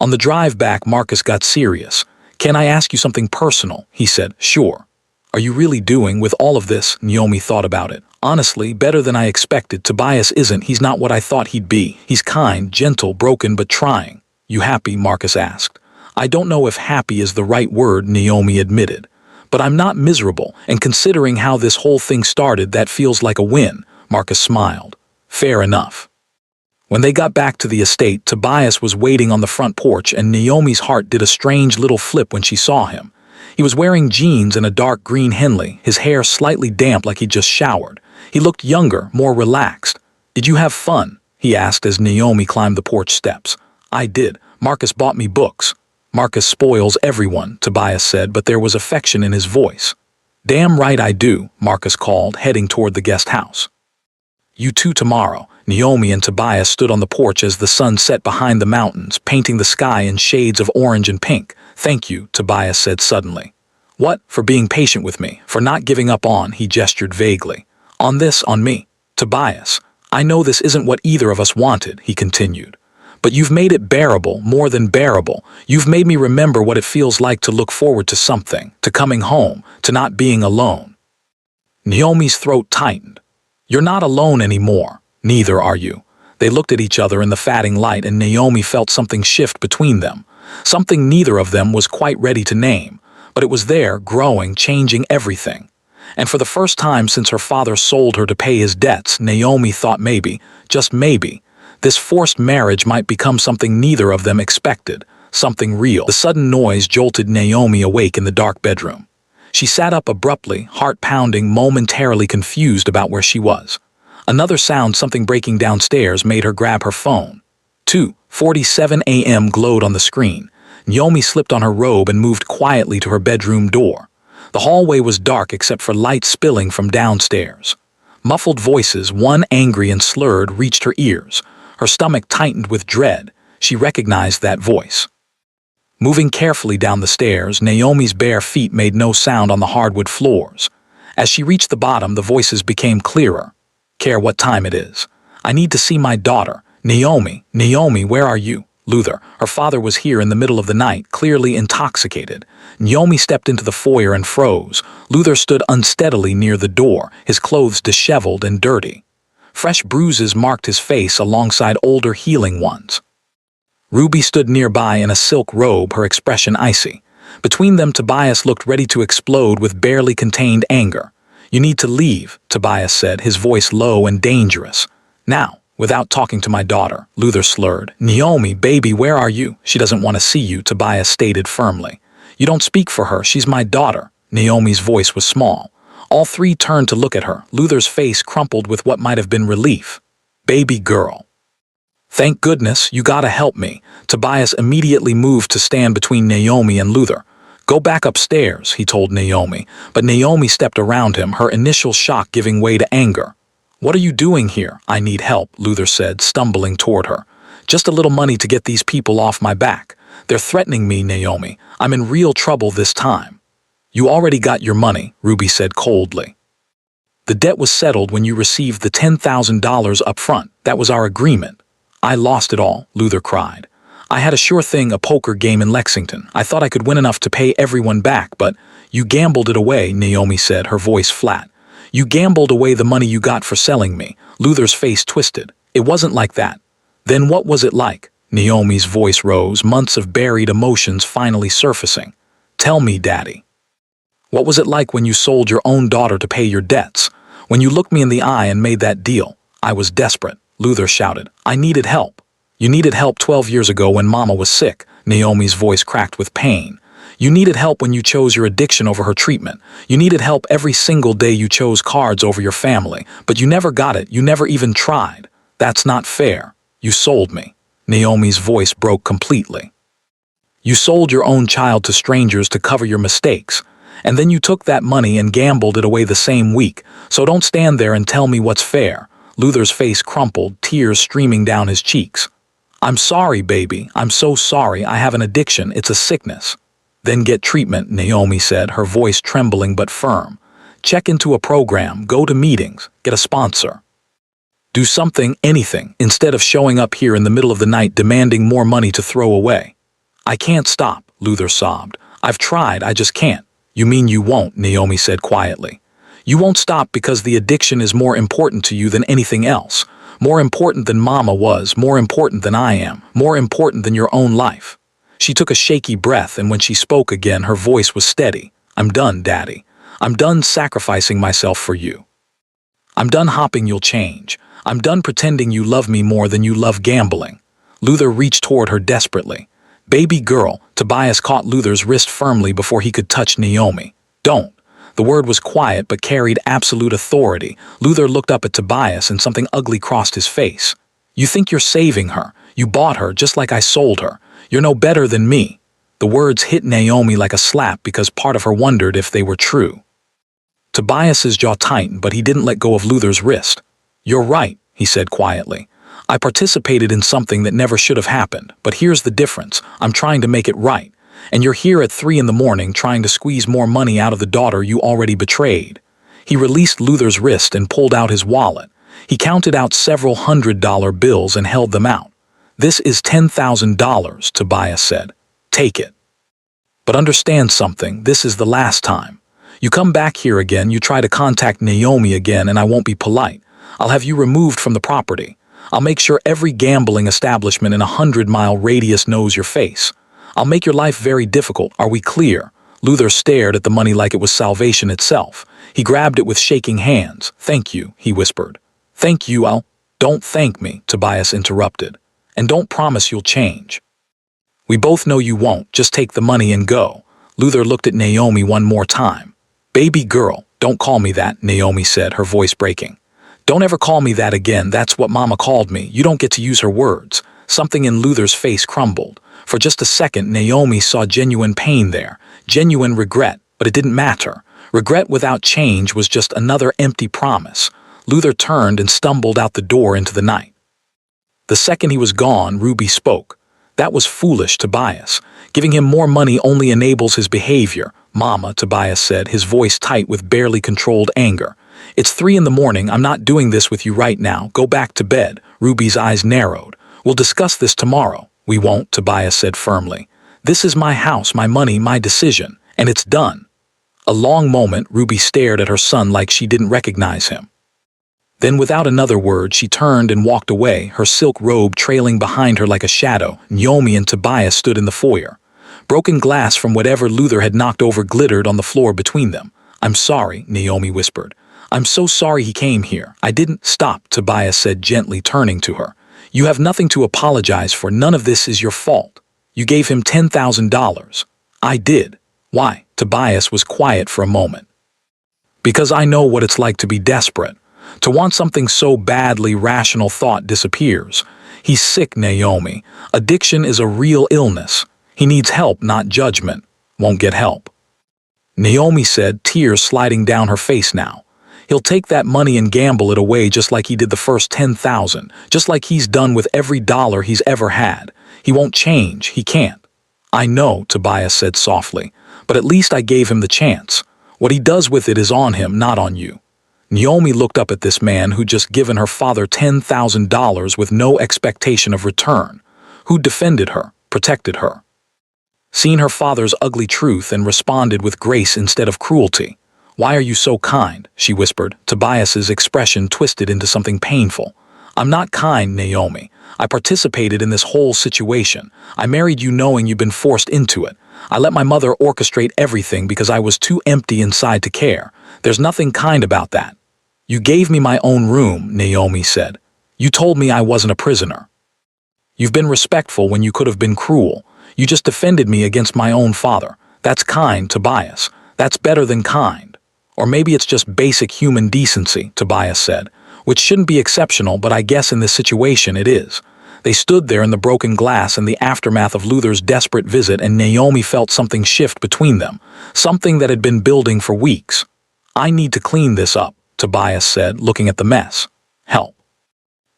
On the drive back, Marcus got serious. Can I ask you something personal? He said. Sure. Are you really doing with all of this? Naomi thought about it. Honestly, better than I expected. Tobias isn't. He's not what I thought he'd be. He's kind, gentle, broken, but trying. You happy? Marcus asked. I don't know if happy is the right word, Naomi admitted. But I'm not miserable, and considering how this whole thing started, that feels like a win, Marcus smiled. Fair enough. When they got back to the estate, Tobias was waiting on the front porch, and Naomi's heart did a strange little flip when she saw him. He was wearing jeans and a dark green Henley, his hair slightly damp like he'd just showered. He looked younger, more relaxed. Did you have fun? He asked as Naomi climbed the porch steps. I did. Marcus bought me books. Marcus spoils everyone, Tobias said, but there was affection in his voice. Damn right I do, Marcus called, heading toward the guest house. You too tomorrow. Naomi and Tobias stood on the porch as the sun set behind the mountains, painting the sky in shades of orange and pink. Thank you, Tobias said suddenly. What? For being patient with me, for not giving up on, he gestured vaguely. On me. Tobias, I know this isn't what either of us wanted, he continued. But you've made it bearable, more than bearable. You've made me remember what it feels like to look forward to something, to coming home, to not being alone. Naomi's throat tightened. You're not alone anymore. Neither are you. They looked at each other in the fading light, and Naomi felt something shift between them. Something neither of them was quite ready to name, but it was there, growing, changing everything. And for the first time since her father sold her to pay his debts, Naomi thought maybe, just maybe, this forced marriage might become something neither of them expected, something real. The sudden noise jolted Naomi awake in the dark bedroom. She sat up abruptly, heart pounding, momentarily confused about where she was. Another sound, something breaking downstairs, made her grab her phone. 2:47 a.m. glowed on the screen. Naomi slipped on her robe and moved quietly to her bedroom door. The hallway was dark except for light spilling from downstairs. Muffled voices, one angry and slurred, reached her ears. Her stomach tightened with dread. She recognized that voice. Moving carefully down the stairs, Naomi's bare feet made no sound on the hardwood floors. As she reached the bottom, the voices became clearer. Care what time it is. I need to see my daughter. Naomi, where are you? Luther, her father, was here in the middle of the night, clearly intoxicated. Naomi stepped into the foyer and froze. Luther stood unsteadily near the door, his clothes disheveled and dirty. Fresh bruises marked his face alongside older healing ones. Ruby stood nearby in a silk robe, her expression icy. Between them, Tobias looked ready to explode with barely contained anger. You need to leave, Tobias said, his voice low and dangerous. Now, without talking to my daughter, Luther slurred. Naomi, baby, where are you? She doesn't want to see you, Tobias stated firmly. You don't speak for her, she's my daughter. Naomi's voice was small. All three turned to look at her, Luther's face crumpled with what might have been relief. Baby girl. Thank goodness, you gotta help me. Tobias immediately moved to stand between Naomi and Luther. Go back upstairs, he told Naomi, but Naomi stepped around him, her initial shock giving way to anger. What are you doing here? I need help, Luther said, stumbling toward her. Just a little money to get these people off my back. They're threatening me, Naomi. I'm in real trouble this time. You already got your money, Ruby said coldly. The debt was settled when you received the $10,000 up front. That was our agreement. I lost it all, Luther cried. I had a sure thing, a poker game in Lexington. I thought I could win enough to pay everyone back, but you gambled it away, Naomi said, her voice flat. You gambled away the money you got for selling me. Luther's face twisted. It wasn't like that. Then what was it like? Naomi's voice rose, months of buried emotions finally surfacing. Tell me, Daddy. What was it like when you sold your own daughter to pay your debts? When you looked me in the eye and made that deal? I was desperate, Luther shouted. I needed help. You needed help 12 years ago when Mama was sick, Naomi's voice cracked with pain. You needed help when you chose your addiction over her treatment. You needed help every single day you chose cards over your family, but you never got it, you never even tried. That's not fair. You sold me. Naomi's voice broke completely. You sold your own child to strangers to cover your mistakes, and then you took that money and gambled it away the same week, so don't stand there and tell me what's fair. Luther's face crumpled, tears streaming down his cheeks. I'm sorry, baby. I'm so sorry. I have an addiction. It's a sickness. Then get treatment, Naomi said, her voice trembling but firm. Check into a program, go to meetings, get a sponsor. Do something, anything, instead of showing up here in the middle of the night demanding more money to throw away. I can't stop, Luther sobbed. I've tried, I just can't. You mean you won't, Naomi said quietly. You won't stop because the addiction is more important to you than anything else. More important than Mama was, more important than I am, more important than your own life. She took a shaky breath, and when she spoke again, her voice was steady. I'm done, Daddy. I'm done sacrificing myself for you. I'm done hoping you'll change. I'm done pretending you love me more than you love gambling. Luther reached toward her desperately. Baby girl, Tobias caught Luther's wrist firmly before he could touch Naomi. Don't. The word was quiet but carried absolute authority. Luther looked up at Tobias and something ugly crossed his face. You think you're saving her. You bought her just like I sold her. You're no better than me. The words hit Naomi like a slap because part of her wondered if they were true. Tobias's jaw tightened, but he didn't let go of Luther's wrist. You're right, he said quietly. I participated in something that never should have happened, but here's the difference. I'm trying to make it right. And you're here at 3 in the morning trying to squeeze more money out of the daughter you already betrayed. He released Luther's wrist and pulled out his wallet. He counted out several $100 bills and held them out. This is $10,000, Tobias said. Take it. But understand something, this is the last time. You come back here again, you try to contact Naomi again, and I won't be polite. I'll have you removed from the property. I'll make sure every gambling establishment in a 100-mile radius knows your face. I'll make your life very difficult, are we clear? Luther stared at the money like it was salvation itself. He grabbed it with shaking hands. Thank you, he whispered. Thank you, Don't thank me, Tobias interrupted. And don't promise you'll change. We both know you won't, just take the money and go. Luther looked at Naomi one more time. Baby girl, don't call me that, Naomi said, her voice breaking. Don't ever call me that again, that's what Mama called me. You don't get to use her words. Something in Luther's face crumbled. For just a second, Naomi saw genuine pain there, genuine regret, but it didn't matter. Regret without change was just another empty promise. Luther turned and stumbled out the door into the night. The second he was gone, Ruby spoke. That was foolish, Tobias. Giving him more money only enables his behavior. Mama, Tobias said, his voice tight with barely controlled anger. It's 3 in the morning, I'm not doing this with you right now. Go back to bed. Ruby's eyes narrowed. We'll discuss this tomorrow. We won't, Tobias said firmly. This is my house, my money, my decision, and it's done. A long moment, Ruby stared at her son like she didn't recognize him. Then without another word, she turned and walked away, her silk robe trailing behind her like a shadow. Naomi and Tobias stood in the foyer. Broken glass from whatever Luther had knocked over glittered on the floor between them. I'm sorry, Naomi whispered. I'm so sorry he came here. I didn't stop, Tobias said gently, turning to her. You have nothing to apologize for. None of this is your fault. You gave him $10,000. I did. Why? Tobias was quiet for a moment. Because I know what it's like to be desperate. To want something so badly, rational thought disappears. He's sick, Naomi. Addiction is a real illness. He needs help, not judgment. Won't get help. Naomi said, tears sliding down her face now. He'll take that money and gamble it away just like he did the first 10,000, just like he's done with every dollar he's ever had. He won't change. He can't. I know, Tobias said softly, but at least I gave him the chance. What he does with it is on him, not on you. Naomi looked up at this man who'd just given her father $10,000 with no expectation of return, who defended her, protected her, seen her father's ugly truth and responded with grace instead of cruelty. Why are you so kind? She whispered. Tobias's expression twisted into something painful. I'm not kind, Naomi. I participated in this whole situation. I married you knowing you'd been forced into it. I let my mother orchestrate everything because I was too empty inside to care. There's nothing kind about that. You gave me my own room, Naomi said. You told me I wasn't a prisoner. You've been respectful when you could have been cruel. You just defended me against my own father. That's kind, Tobias. That's better than kind. Or maybe it's just basic human decency, Tobias said, which shouldn't be exceptional, but I guess in this situation it is. They stood there in the broken glass in the aftermath of Luther's desperate visit, and Naomi felt something shift between them, something that had been building for weeks. I need to clean this up, Tobias said, looking at the mess. Help.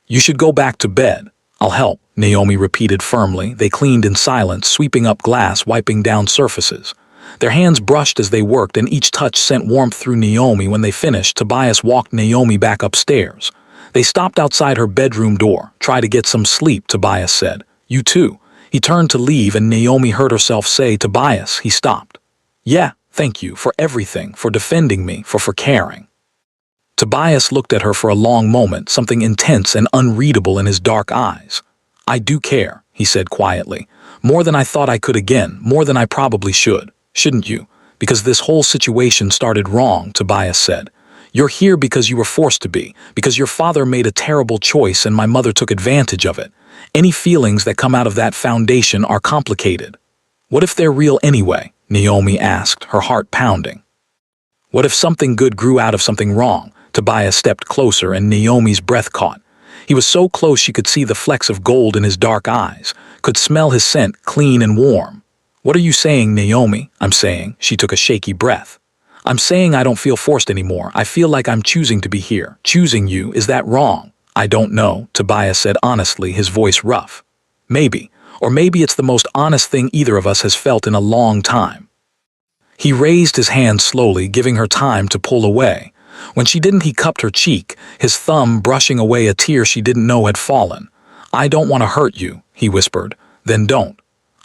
You should go back to bed. I'll help, Naomi repeated firmly. They cleaned in silence, sweeping up glass, wiping down surfaces. Their hands brushed as they worked, and each touch sent warmth through Naomi. When they finished, Tobias walked Naomi back upstairs. They stopped outside her bedroom door. Try to get some sleep, Tobias said. You too. He turned to leave, and Naomi heard herself say, Tobias. He stopped. Yeah, thank you for everything, for defending me, for caring. Tobias looked at her for a long moment, something intense and unreadable in his dark eyes. I do care, he said quietly. More than I thought I could again, more than I probably should. Shouldn't you? Because this whole situation started wrong, Tobias said. You're here because you were forced to be, because your father made a terrible choice and my mother took advantage of it. Any feelings that come out of that foundation are complicated. What if they're real anyway? Naomi asked, her heart pounding. What if something good grew out of something wrong? Tobias stepped closer and Naomi's breath caught. He was so close she could see the flecks of gold in his dark eyes, could smell his scent, clean and warm. What are you saying, Naomi? I'm saying, she took a shaky breath. I'm saying I don't feel forced anymore. I feel like I'm choosing to be here. Choosing you, is that wrong? I don't know, Tobias said honestly, his voice rough. Maybe, or maybe it's the most honest thing either of us has felt in a long time. He raised his hand slowly, giving her time to pull away. When she didn't, he cupped her cheek, his thumb brushing away a tear she didn't know had fallen. I don't want to hurt you, he whispered. Then don't.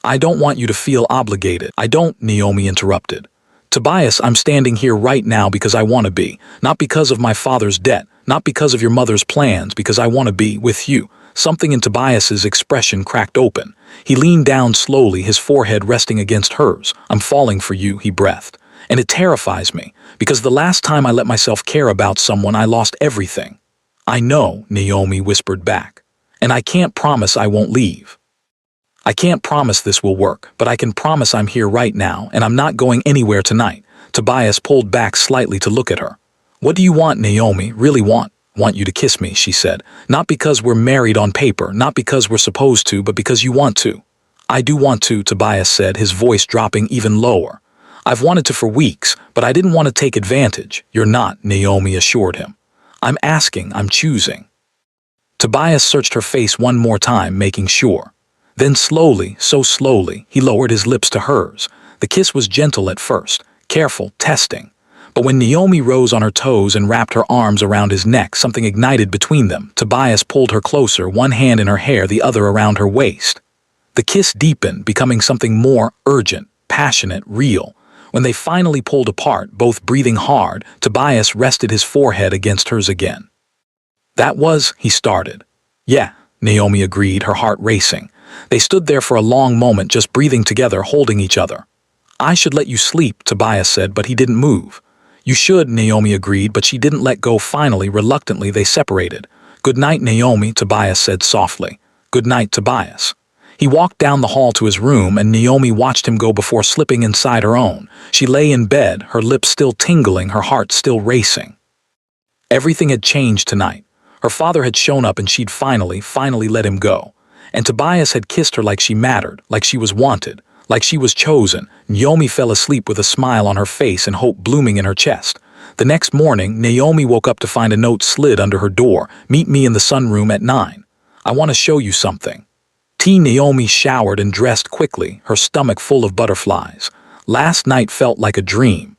I don't want you to feel obligated. I don't, Naomi interrupted. Tobias, I'm standing here right now because I want to be, not because of my father's debt, not because of your mother's plans, because I want to be with you. Something in Tobias's expression cracked open. He leaned down slowly, his forehead resting against hers. I'm falling for you, he breathed. And it terrifies me, because the last time I let myself care about someone, I lost everything. I know, Naomi whispered back. And I can't promise I won't leave. I can't promise this will work, but I can promise I'm here right now, and I'm not going anywhere tonight. Tobias pulled back slightly to look at her. What do you want, Naomi? Really want? Want you to kiss me, she said. Not because we're married on paper, not because we're supposed to, but because you want to. I do want to, Tobias said, his voice dropping even lower. I've wanted to for weeks, but I didn't want to take advantage. You're not, Naomi assured him. I'm asking, I'm choosing. Tobias searched her face one more time, making sure. Then slowly, so slowly, he lowered his lips to hers. The kiss was gentle at first, careful, testing. But when Naomi rose on her toes and wrapped her arms around his neck, something ignited between them. Tobias pulled her closer, one hand in her hair, the other around her waist. The kiss deepened, becoming something more urgent, passionate, real. When they finally pulled apart, both breathing hard, Tobias rested his forehead against hers again. That was, he started. Yeah, Naomi agreed, her heart racing. They stood there for a long moment, just breathing together, holding each other. I should let you sleep, Tobias said, but he didn't move. You should, Naomi agreed, but she didn't let go. Finally, reluctantly, they separated. Good night, Naomi, Tobias said softly. Good night, Tobias. He walked down the hall to his room, and Naomi watched him go before slipping inside her own. She lay in bed, her lips still tingling, her heart still racing. Everything had changed tonight. Her father had shown up and she'd finally let him go. And Tobias had kissed her like she mattered, like she was wanted, like she was chosen. Naomi fell asleep with a smile on her face and hope blooming in her chest. The next morning, Naomi woke up to find a note slid under her door. Meet me in the sunroom at 9. I want to show you something. Naomi showered and dressed quickly, her stomach full of butterflies. Last night felt like a dream.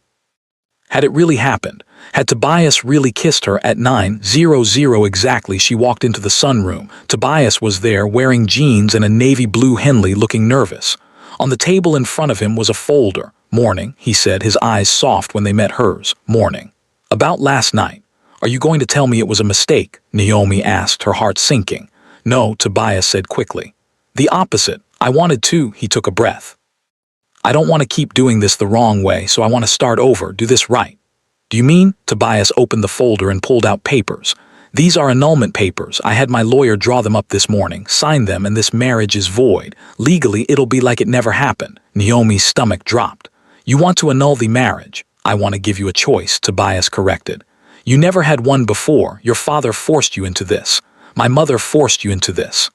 Had it really happened? Had Tobias really kissed her at 9:00 exactly? She walked into the sunroom. Tobias was there, wearing jeans and a navy blue Henley, looking nervous. On the table in front of him was a folder. Morning, he said, his eyes soft when they met hers. Morning. About last night. Are you going to tell me it was a mistake? Naomi asked, her heart sinking. No, Tobias said quickly. The opposite. I wanted to. He took a breath. I don't want to keep doing this the wrong way, so I want to start over, do this right. Do you mean? Tobias opened the folder and pulled out papers. These are annulment papers. I had my lawyer draw them up this morning, sign them, and this marriage is void. Legally, it'll be like it never happened. Naomi's stomach dropped. You want to annul the marriage? I want to give you a choice, Tobias corrected. You never had one before. Your father forced you into this. My mother forced you into this.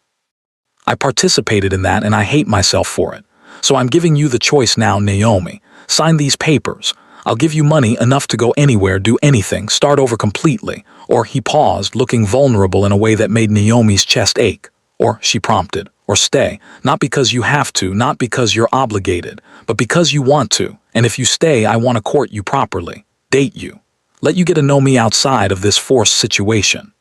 I participated in that and I hate myself for it. So I'm giving you the choice now, Naomi. Sign these papers. I'll give you money enough to go anywhere, do anything, start over completely. Or he paused, looking vulnerable in a way that made Naomi's chest ache. Or, she prompted, or stay. Not because you have to, not because you're obligated, but because you want to. And if you stay, I want to court you properly. Date you. Let you get to know me outside of this forced situation.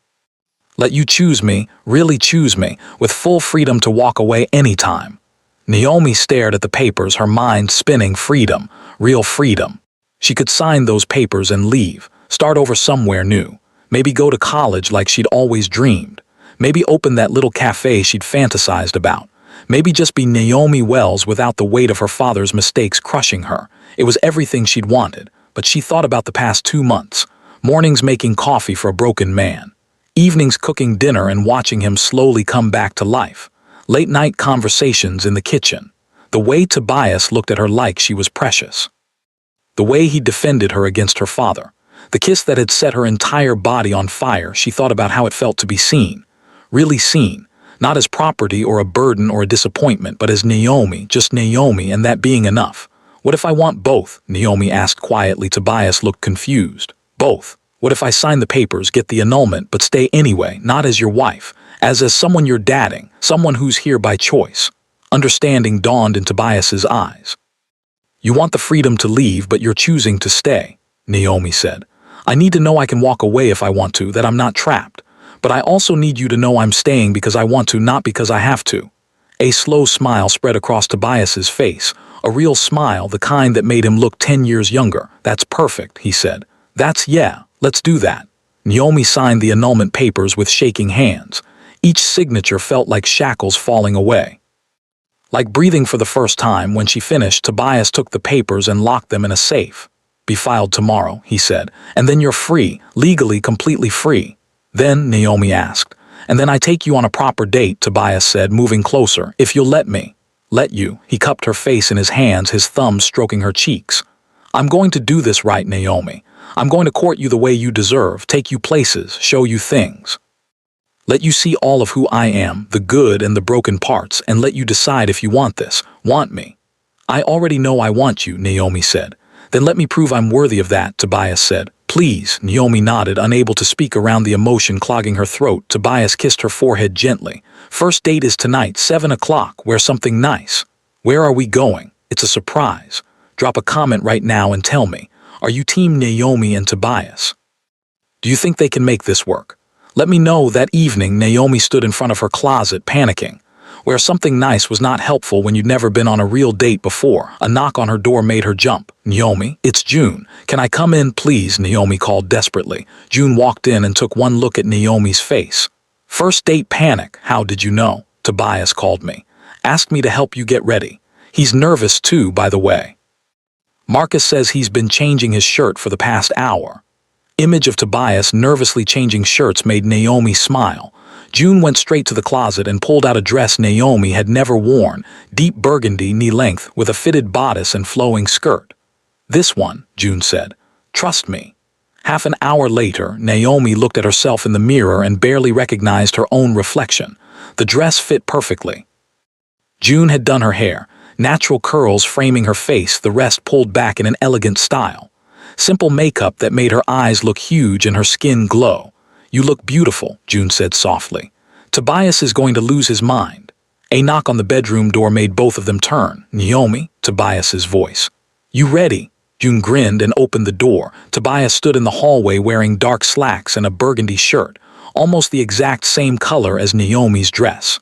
Let you choose me, really choose me, with full freedom to walk away anytime. Naomi stared at the papers, her mind spinning. Freedom, real freedom. She could sign those papers and leave, start over somewhere new. Maybe go to college like she'd always dreamed. Maybe open that little cafe she'd fantasized about. Maybe just be Naomi Wells without the weight of her father's mistakes crushing her. It was everything she'd wanted, but she thought about the past 2 months. Mornings making coffee for a broken man. Evenings cooking dinner and watching him slowly come back to life. Late-night conversations in the kitchen. The way Tobias looked at her like she was precious. The way he defended her against her father. The kiss that had set her entire body on fire. She thought about how it felt to be seen. Really seen. Not as property or a burden or a disappointment, but as Naomi, just Naomi, and that being enough. What if I want both? Naomi asked quietly. Tobias looked confused. Both. What if I sign the papers, get the annulment, but stay anyway, not as your wife, as someone you're dating, someone who's here by choice? Understanding dawned in Tobias's eyes. You want the freedom to leave, but you're choosing to stay, Naomi said. I need to know I can walk away if I want to, that I'm not trapped. But I also need you to know I'm staying because I want to, not because I have to. A slow smile spread across Tobias's face, a real smile, the kind that made him look 10 years younger. That's perfect, he said. Yeah, let's do that. Naomi signed the annulment papers with shaking hands. Each signature felt like shackles falling away. Like breathing for the first time. When she finished, Tobias took the papers and locked them in a safe. Be filed tomorrow, he said, and then you're free, legally completely free. Then, Naomi asked, and then I take you on a proper date, Tobias said, moving closer, if you'll let me. Let you. He cupped her face in his hands, his thumbs stroking her cheeks. I'm going to do this right, Naomi. I'm going to court you the way you deserve, take you places, show you things. Let you see all of who I am, the good and the broken parts, and let you decide if you want this, want me. I already know I want you, Naomi said. Then let me prove I'm worthy of that, Tobias said. Please, Naomi nodded, unable to speak around the emotion clogging her throat. Tobias kissed her forehead gently. First date is tonight, 7 o'clock, wear something nice. Where are we going? It's a surprise. Drop a comment right now and tell me, are you team Naomi and Tobias? Do you think they can make this work? Let me know. That evening, Naomi stood in front of her closet, panicking. Where something nice was not helpful when you'd never been on a real date before. A knock on her door made her jump. Naomi, it's June. Can I come in, please? Naomi called desperately. June walked in and took one look at Naomi's face. First date panic. How did you know? Tobias called me. Asked me to help you get ready. He's nervous too, by the way. Marcus says he's been changing his shirt for the past hour. Image of Tobias nervously changing shirts made Naomi smile. June went straight to the closet and pulled out a dress Naomi had never worn, deep burgundy knee-length with a fitted bodice and flowing skirt. "This one," June said. "Trust me." Half an hour later, Naomi looked at herself in the mirror and barely recognized her own reflection. The dress fit perfectly. June had done her hair, natural curls framing her face, the rest pulled back in an elegant style. Simple makeup that made her eyes look huge and her skin glow. "You look beautiful," June said softly. "Tobias is going to lose his mind." A knock on the bedroom door made both of them turn. "Naomi," Tobias's voice. "You ready?" June grinned and opened the door. Tobias stood in the hallway wearing dark slacks and a burgundy shirt, almost the exact same color as Naomi's dress.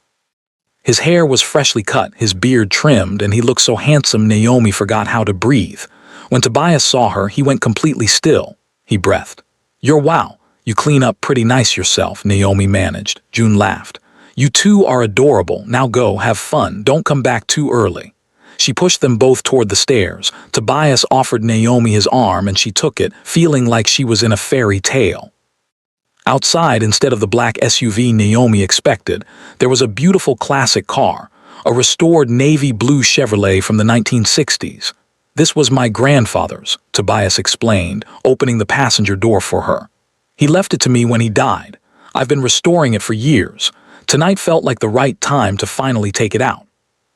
His hair was freshly cut, his beard trimmed, and he looked so handsome Naomi forgot how to breathe. When Tobias saw her, he went completely still. He breathed. "You're wow. You clean up pretty nice yourself," Naomi managed. June laughed. "You two are adorable. Now go, have fun. Don't come back too early." She pushed them both toward the stairs. Tobias offered Naomi his arm and she took it, feeling like she was in a fairy tale. Outside, instead of the black SUV Naomi expected, there was a beautiful classic car, a restored navy blue Chevrolet from the 1960s. "This was my grandfather's," Tobias explained, opening the passenger door for her. "He left it to me when he died. I've been restoring it for years. Tonight felt like the right time to finally take it out."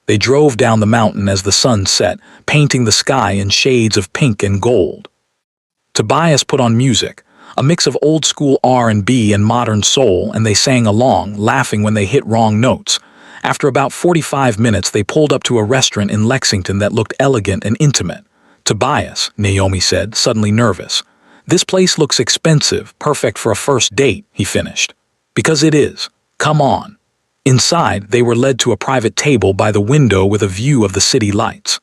They drove down the mountain as the sun set, painting the sky in shades of pink and gold. Tobias put on music, a mix of old-school R&B and modern soul, and they sang along, laughing when they hit wrong notes. After about 45 minutes, they pulled up to a restaurant in Lexington that looked elegant and intimate. "Tobias," Naomi said, suddenly nervous. "This place looks expensive, perfect for a first date," he finished. "Because it is. Come on." Inside, they were led to a private table by the window with a view of the city lights.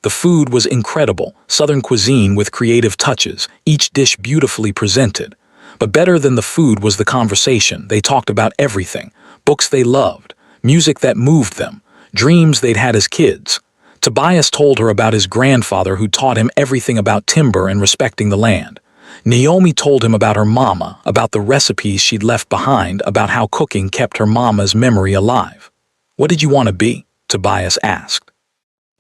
The food was incredible, Southern cuisine with creative touches, each dish beautifully presented. But better than the food was the conversation. They talked about everything: books they loved, music that moved them, dreams they'd had as kids. Tobias told her about his grandfather who taught him everything about timber and respecting the land. Naomi told him about her mama, about the recipes she'd left behind, about how cooking kept her mama's memory alive. "What did you want to be?" Tobias asked.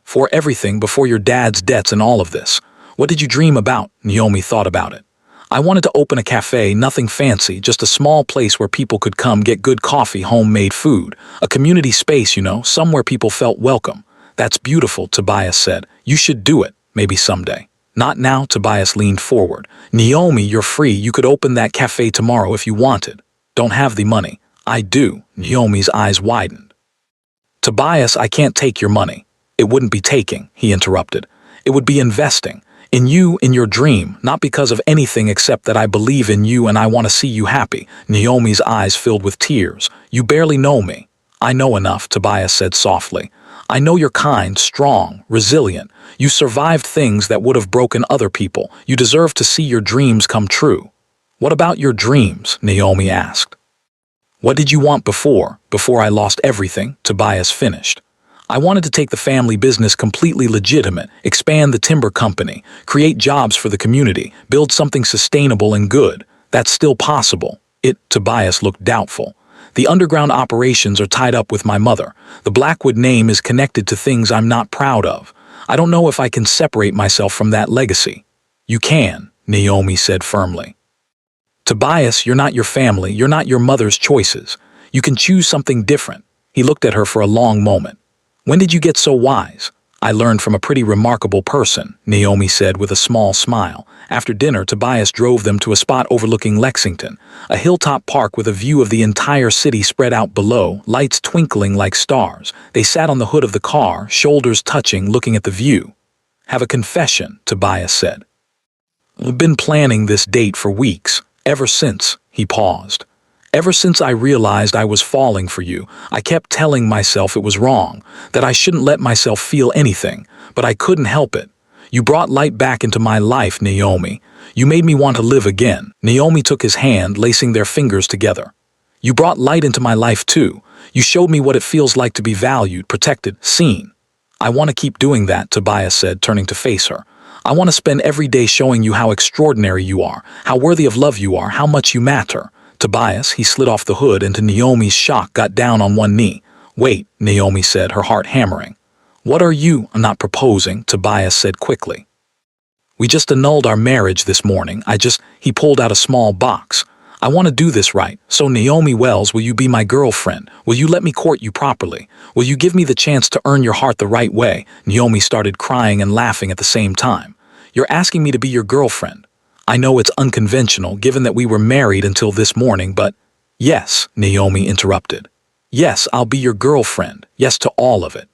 "For everything before your dad's debts and all of this. What did you dream about?" Naomi thought about it. "I wanted to open a cafe, nothing fancy, just a small place where people could come get good coffee, homemade food. A community space, somewhere people felt welcome." "That's beautiful," Tobias said. "You should do it, maybe someday." "Not now," Tobias leaned forward. "Naomi, you're free. You could open that cafe tomorrow if you wanted." "Don't have the money." "I do." Naomi's eyes widened. "Tobias, I can't take your money." "It wouldn't be taking," he interrupted. "It would be investing. In you, in your dream, not because of anything except that I believe in you and I want to see you happy." Naomi's eyes filled with tears. "You barely know me." "I know enough," Tobias said softly. "I know you're kind, strong, resilient. You survived things that would have broken other people. You deserve to see your dreams come true." "What about your dreams?" Naomi asked. "What did you want before I lost everything?" Tobias finished. "I wanted to take the family business completely legitimate, expand the timber company, create jobs for the community, build something sustainable and good. That's still possible." Tobias looked doubtful. "The underground operations are tied up with my mother. The Blackwood name is connected to things I'm not proud of. I don't know if I can separate myself from that legacy." "You can," Naomi said firmly. "Tobias, you're not your family, you're not your mother's choices. You can choose something different." He looked at her for a long moment. "When did you get so wise?" "I learned from a pretty remarkable person," Naomi said with a small smile. After dinner, Tobias drove them to a spot overlooking Lexington, a hilltop park with a view of the entire city spread out below, lights twinkling like stars. They sat on the hood of the car, shoulders touching, looking at the view. "Have a confession," Tobias said. "I've been planning this date for weeks, ever since," he paused. "Ever since I realized I was falling for you, I kept telling myself it was wrong, that I shouldn't let myself feel anything, but I couldn't help it. You brought light back into my life, Naomi. You made me want to live again." Naomi took his hand, lacing their fingers together. "You brought light into my life too. You showed me what it feels like to be valued, protected, seen." "I want to keep doing that," Tobias said, turning to face her. I want to spend every day showing you how extraordinary you are, how worthy of love you are, how much you matter. Tobias, he slid off the hood and to Naomi's shock got down on one knee. Wait, Naomi said, her heart hammering. What are you? I'm not proposing, Tobias said quickly. We just annulled our marriage this morning. He pulled out a small box. I want to do this right. So Naomi Wells, will you be my girlfriend? Will you let me court you properly? Will you give me the chance to earn your heart the right way? Naomi started crying and laughing at the same time. You're asking me to be your girlfriend. I know it's unconventional given that we were married until this morning, but yes, Naomi interrupted. Yes, I'll be your girlfriend. Yes to all of it.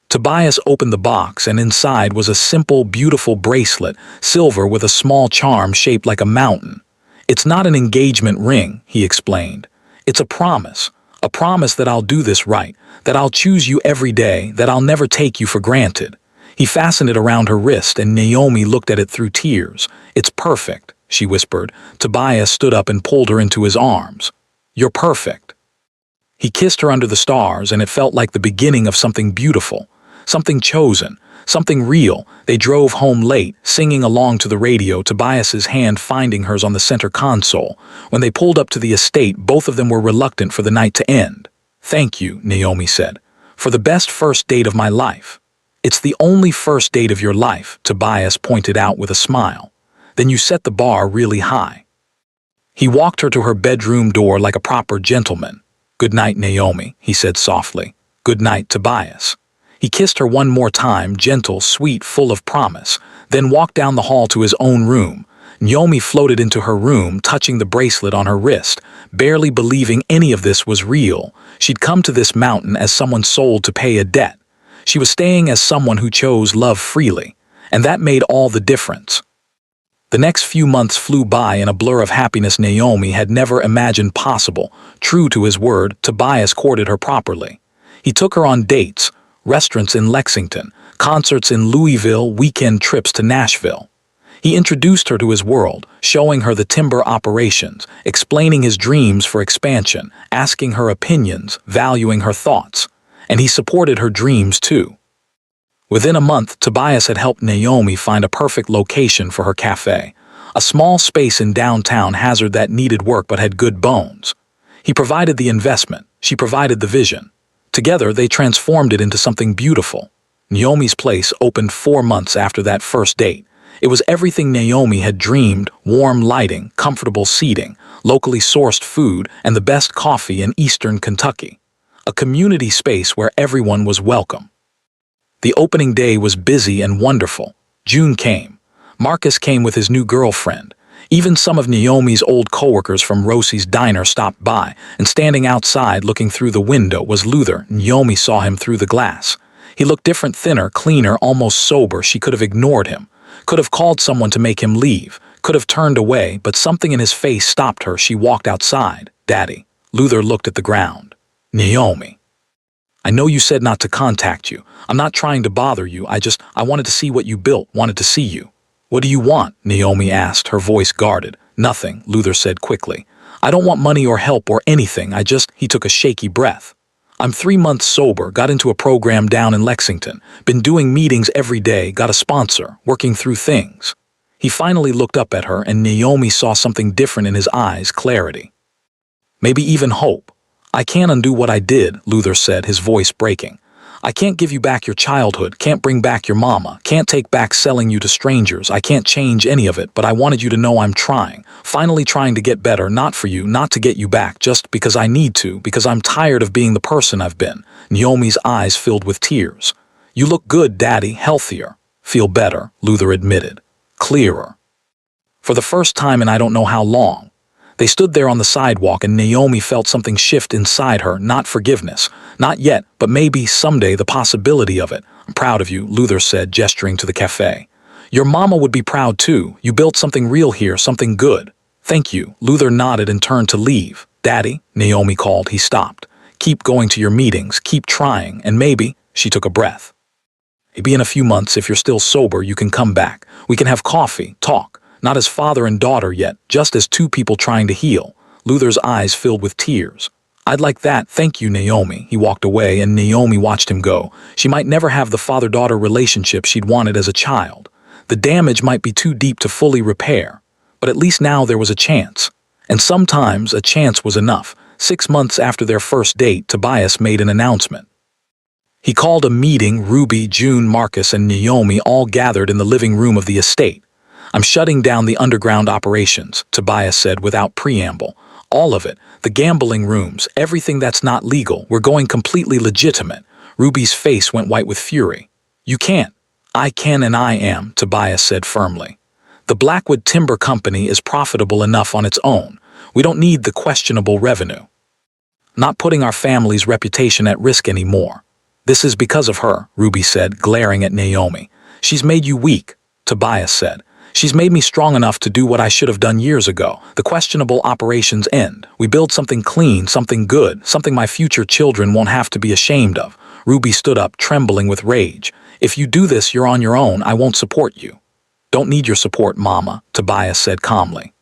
Tobias opened the box and inside was a simple, beautiful bracelet, silver with a small charm shaped like a mountain. It's not an engagement ring, he explained. It's a promise that I'll do this right, that I'll choose you every day, that I'll never take you for granted. He fastened it around her wrist and Naomi looked at it through tears. It's perfect, she whispered. Tobias stood up and pulled her into his arms. You're perfect. He kissed her under the stars and it felt like the beginning of something beautiful, something chosen, something real. They drove home late, singing along to the radio, Tobias's hand finding hers on the center console. When they pulled up to the estate, both of them were reluctant for the night to end. Thank you, Naomi said, for the best first date of my life. It's the only first date of your life, Tobias pointed out with a smile. Then you set the bar really high. He walked her to her bedroom door like a proper gentleman. Good night, Naomi, he said softly. Good night, Tobias. He kissed her one more time, gentle, sweet, full of promise, then walked down the hall to his own room. Naomi floated into her room, touching the bracelet on her wrist, barely believing any of this was real. She'd come to this mountain as someone sold to pay a debt. She was staying as someone who chose love freely, and that made all the difference. The next few months flew by in a blur of happiness Naomi had never imagined possible. True to his word, Tobias courted her properly. He took her on dates, restaurants in Lexington, concerts in Louisville, weekend trips to Nashville. He introduced her to his world, showing her the timber operations, explaining his dreams for expansion, asking her opinions, valuing her thoughts. And he supported her dreams too. Within a month, Tobias had helped Naomi find a perfect location for her cafe, a small space in downtown Hazard that needed work but had good bones. He provided the investment, she provided the vision. Together, they transformed it into something beautiful. Naomi's place opened 4 months after that first date. It was everything Naomi had dreamed: warm lighting, comfortable seating, locally sourced food, and the best coffee in eastern Kentucky. A community space where everyone was welcome. The opening day was busy and wonderful. June came. Marcus came with his new girlfriend. Even some of Naomi's old coworkers from Rosie's diner stopped by, and standing outside looking through the window was Luther. Naomi saw him through the glass. He looked different, thinner, cleaner, almost sober. She could have ignored him, could have called someone to make him leave, could have turned away, but something in his face stopped her. She walked outside. Daddy. Luther looked at the ground. Naomi. I know you said not to contact you. I'm not trying to bother you. I wanted to see what you built, wanted to see you. What do you want? Naomi asked, her voice guarded. Nothing, Luther said quickly. I don't want money or help or anything. He took a shaky breath. I'm 3 months sober, got into a program down in Lexington, been doing meetings every day, got a sponsor, working through things. He finally looked up at her and Naomi saw something different in his eyes, clarity. Maybe even hope. I can't undo what I did, Luther said, his voice breaking. I can't give you back your childhood, can't bring back your mama, can't take back selling you to strangers. I can't change any of it, but I wanted you to know I'm trying, finally trying to get better, not for you, not to get you back, just because I need to, because I'm tired of being the person I've been. Naomi's eyes filled with tears. You look good, Daddy, healthier. Feel better, Luther admitted. Clearer. For the first time in I don't know how long. They stood there on the sidewalk and Naomi felt something shift inside her, not forgiveness. Not yet, but maybe someday the possibility of it. I'm proud of you, Luther said, gesturing to the cafe. Your mama would be proud too. You built something real here, something good. Thank you. Luther nodded and turned to leave. Daddy, Naomi called. He stopped. Keep going to your meetings, keep trying, and maybe, she took a breath. Maybe in a few months, if you're still sober, you can come back. We can have coffee, talk. Not as father and daughter yet, just as two people trying to heal. Luther's eyes filled with tears. I'd like that, thank you, Naomi. He walked away and Naomi watched him go. She might never have the father-daughter relationship she'd wanted as a child. The damage might be too deep to fully repair, but at least now there was a chance. And sometimes a chance was enough. 6 months after their first date, Tobias made an announcement. He called a meeting. Ruby, June, Marcus, and Naomi all gathered in the living room of the estate. "I'm shutting down the underground operations," Tobias said without preamble. "All of it. The gambling rooms, everything that's not legal. We're going completely legitimate." Ruby's face went white with fury. "You can't." "I can and I am," Tobias said firmly. "The Blackwood Timber Company is profitable enough on its own. We don't need the questionable revenue. Not putting our family's reputation at risk anymore." "This is because of her," Ruby said, glaring at Naomi. "She's made you weak," Tobias said. "She's made me strong enough to do what I should have done years ago. The questionable operations end. We build something clean, something good, something my future children won't have to be ashamed of." Ruby stood up, trembling with rage. "If you do this, you're on your own. I won't support you." "Don't need your support, Mama," Tobias said calmly.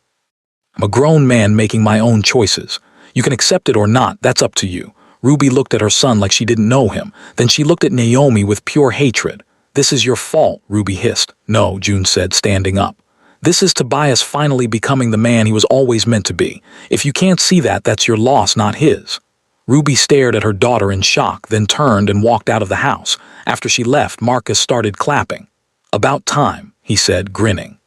"I'm a grown man making my own choices. You can accept it or not, that's up to you." Ruby looked at her son like she didn't know him. Then she looked at Naomi with pure hatred. "This is your fault," Ruby hissed. "No," June said, standing up. "This is Tobias finally becoming the man he was always meant to be. If you can't see that, that's your loss, not his." Ruby stared at her daughter in shock, then turned and walked out of the house. After she left, Marcus started clapping. "About time," he said, grinning.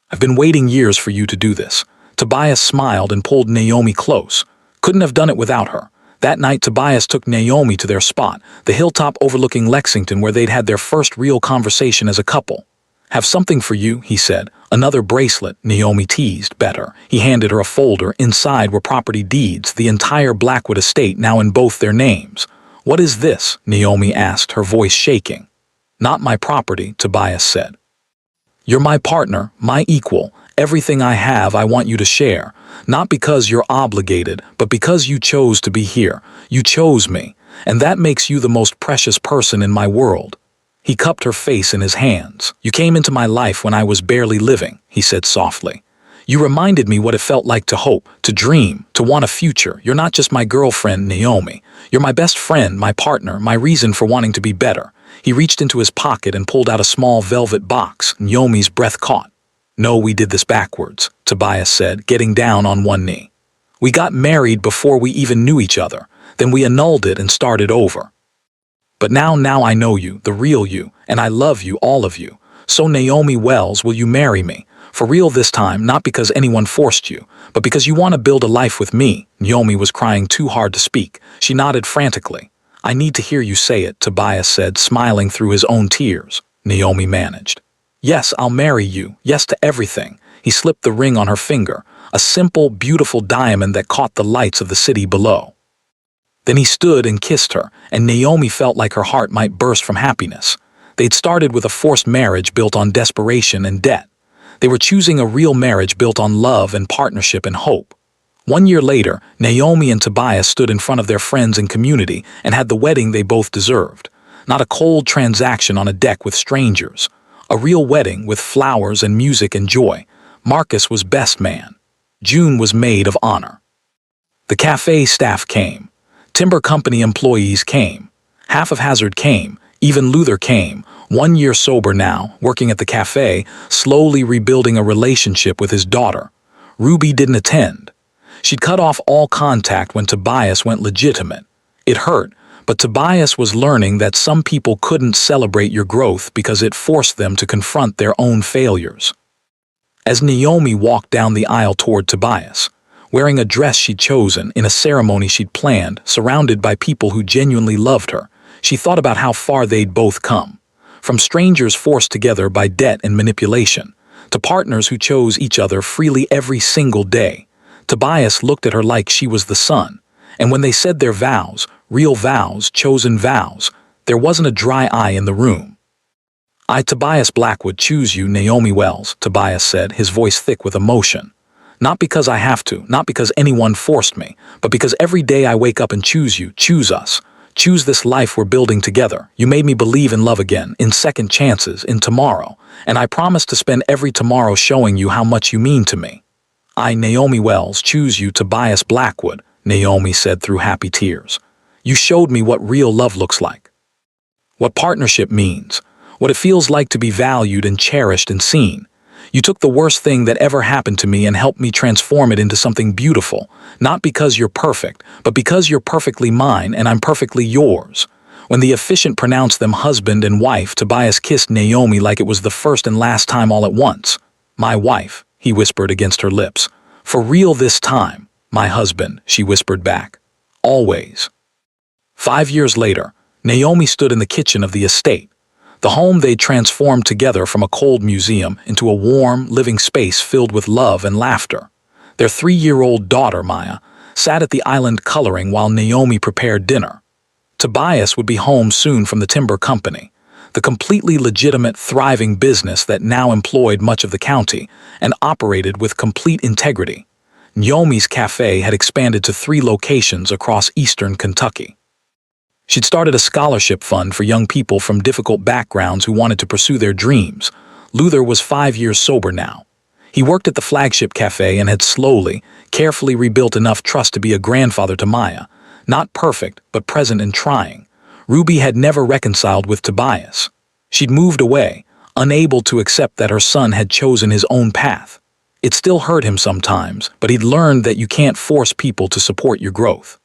"I've been waiting years for you to do this." Tobias smiled and pulled Naomi close. Couldn't have done it without her. That night, Tobias took Naomi to their spot, the hilltop overlooking Lexington, where they'd had their first real conversation as a couple. "Have something for you," he said. "Another bracelet," Naomi teased. "Better." He handed her a folder. Inside were property deeds, the entire Blackwood estate now in both their names. "What is this?" Naomi asked, her voice shaking. "Not my property," Tobias said. "You're my partner, my equal. Everything I have I want you to share. Not because you're obligated, but because you chose to be here. You chose me, and that makes you the most precious person in my world." He cupped her face in his hands. "You came into my life when I was barely living," he said softly. "You reminded me what it felt like to hope, to dream, to want a future. You're not just my girlfriend, Naomi. You're my best friend, my partner, my reason for wanting to be better." He reached into his pocket and pulled out a small velvet box. Naomi's breath caught. "No, we did this backwards," Tobias said, getting down on one knee. "We got married before we even knew each other. Then we annulled it and started over. But now I know you, the real you, and I love you, all of you. So Naomi Wells, will you marry me? For real this time, not because anyone forced you, but because you want to build a life with me." Naomi was crying too hard to speak. She nodded frantically. "I need to hear you say it," Tobias said, smiling through his own tears. Naomi managed. "Yes, I'll marry you. Yes to everything." He slipped the ring on her finger, a simple, beautiful diamond that caught the lights of the city below. Then he stood and kissed her, and Naomi felt like her heart might burst from happiness. They'd started with a forced marriage built on desperation and debt. They were choosing a real marriage built on love and partnership and hope. 1 year later, Naomi and Tobias stood in front of their friends and community and had the wedding they both deserved. Not a cold transaction on a deck with strangers. A real wedding with flowers and music and joy. Marcus was best man. June was maid of honor. The cafe staff came. Timber company employees came. Half of Hazard came. Even Luther came, 1 year sober now, working at the cafe, slowly rebuilding a relationship with his daughter. Ruby didn't attend. She'd cut off all contact when Tobias went legitimate. It hurt, but Tobias was learning that some people couldn't celebrate your growth because it forced them to confront their own failures. As Naomi walked down the aisle toward Tobias, wearing a dress she'd chosen in a ceremony she'd planned, surrounded by people who genuinely loved her, she thought about how far they'd both come. From strangers forced together by debt and manipulation, to partners who chose each other freely every single day. Tobias looked at her like she was the sun, and when they said their vows, real vows, chosen vows, there wasn't a dry eye in the room. "I, Tobias Blackwood, choose you, Naomi Wells," Tobias said, his voice thick with emotion. "Not because I have to, not because anyone forced me, but because every day I wake up and choose you, choose us. Choose this life we're building together. You made me believe in love again, in second chances, in tomorrow, and I promise to spend every tomorrow showing you how much you mean to me. I, Naomi Wells, choose you, Tobias Blackwood," Naomi said through happy tears. "You showed me what real love looks like. What partnership means. what it feels like to be valued and cherished and seen. You took the worst thing that ever happened to me and helped me transform it into something beautiful, not because you're perfect, but because you're perfectly mine and I'm perfectly yours." When the officiant pronounced them husband and wife, Tobias kissed Naomi like it was the first and last time all at once. "My wife," he whispered against her lips. "For real this time." "My husband," she whispered back. "Always." 5 years later, Naomi stood in the kitchen of the estate. The home they'd transformed together from a cold museum into a warm, living space filled with love and laughter. Their 3-year-old daughter, Maya, sat at the island coloring while Naomi prepared dinner. Tobias would be home soon from the timber company, the completely legitimate, thriving business that now employed much of the county and operated with complete integrity. Naomi's cafe had expanded to 3 locations across eastern Kentucky. She'd started a scholarship fund for young people from difficult backgrounds who wanted to pursue their dreams. Luther was 5 years sober now. He worked at the flagship cafe and had slowly, carefully rebuilt enough trust to be a grandfather to Maya. Not perfect, but present and trying. Ruby had never reconciled with Tobias. She'd moved away, unable to accept that her son had chosen his own path. It still hurt him sometimes, but he'd learned that you can't force people to support your growth.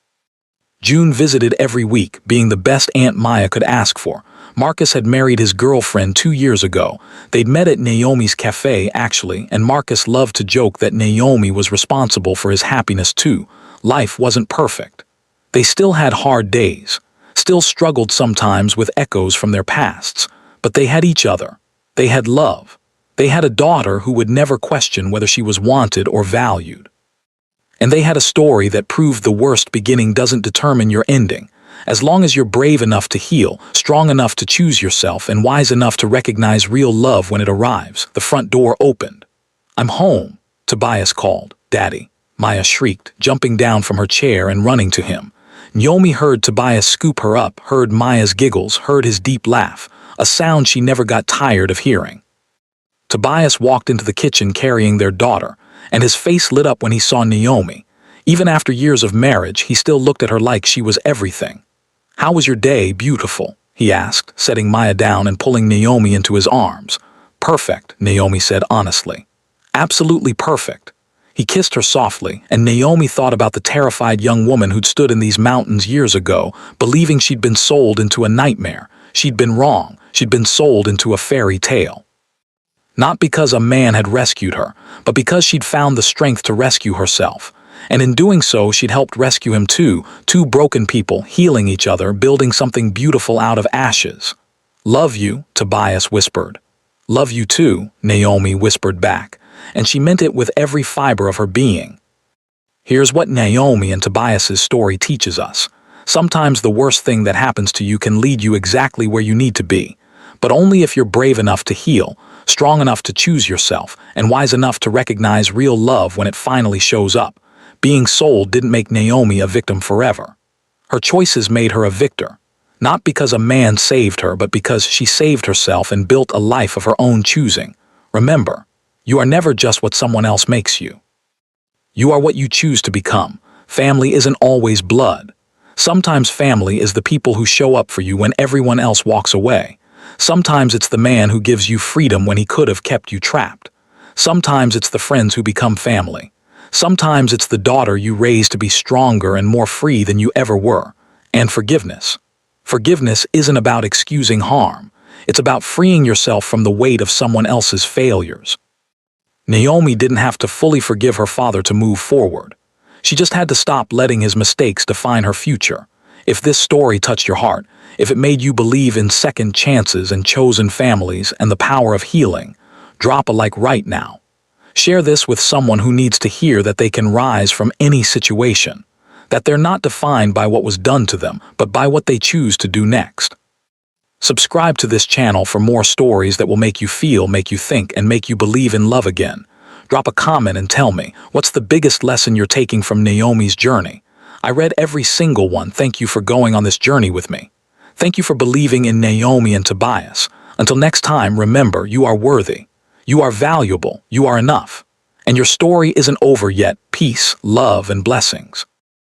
June visited every week, being the best Aunt Maya could ask for. Marcus had married his girlfriend 2 years ago. They'd met at Naomi's cafe, actually, and Marcus loved to joke that Naomi was responsible for his happiness too. Life wasn't perfect. They still had hard days, still struggled sometimes with echoes from their pasts, but they had each other. They had love. They had a daughter who would never question whether she was wanted or valued. And they had a story that proved the worst beginning doesn't determine your ending. As long as you're brave enough to heal, strong enough to choose yourself, and wise enough to recognize real love when it arrives. The front door opened. "I'm home," Tobias called. "Daddy," Maya shrieked, jumping down from her chair and running to him. Naomi heard Tobias scoop her up, heard Maya's giggles, heard his deep laugh, a sound she never got tired of hearing. Tobias walked into the kitchen carrying their daughter, and his face lit up when he saw Naomi. Even after years of marriage, he still looked at her like she was everything. "How was your day, beautiful?" he asked, setting Maya down and pulling Naomi into his arms. "Perfect," Naomi said honestly. "Absolutely perfect." He kissed her softly, and Naomi thought about the terrified young woman who'd stood in these mountains years ago, believing she'd been sold into a nightmare. She'd been wrong. She'd been sold into a fairy tale. Not because a man had rescued her, but because she'd found the strength to rescue herself. And in doing so, she'd helped rescue him too, 2 broken people, healing each other, building something beautiful out of ashes. "Love you," Tobias whispered. "Love you too," Naomi whispered back, and she meant it with every fiber of her being. Here's what Naomi and Tobias's story teaches us. Sometimes the worst thing that happens to you can lead you exactly where you need to be, but only if you're brave enough to heal, strong enough to choose yourself, and wise enough to recognize real love when it finally shows up. Being sold didn't make Naomi a victim forever. Her choices made her a victor, not because a man saved her, but because she saved herself and built a life of her own choosing. Remember, you are never just what someone else makes you. You are what you choose to become. Family isn't always blood. Sometimes family is the people who show up for you when everyone else walks away. Sometimes it's the man who gives you freedom when he could have kept you trapped. Sometimes it's the friends who become family. Sometimes it's the daughter you raise to be stronger and more free than you ever were. And forgiveness. Forgiveness isn't about excusing harm. It's about freeing yourself from the weight of someone else's failures. Naomi didn't have to fully forgive her father to move forward. She just had to stop letting his mistakes define her future. If this story touched your heart, if it made you believe in second chances and chosen families and the power of healing, drop a like right now. Share this with someone who needs to hear that they can rise from any situation, that they're not defined by what was done to them, but by what they choose to do next. Subscribe to this channel for more stories that will make you feel, make you think, and make you believe in love again. Drop a comment and tell me, what's the biggest lesson you're taking from Naomi's journey? I read every single one. Thank you for going on this journey with me. Thank you for believing in Naomi and Tobias. Until next time, remember, you are worthy. You are valuable. You are enough. And your story isn't over yet. Peace, love, and blessings.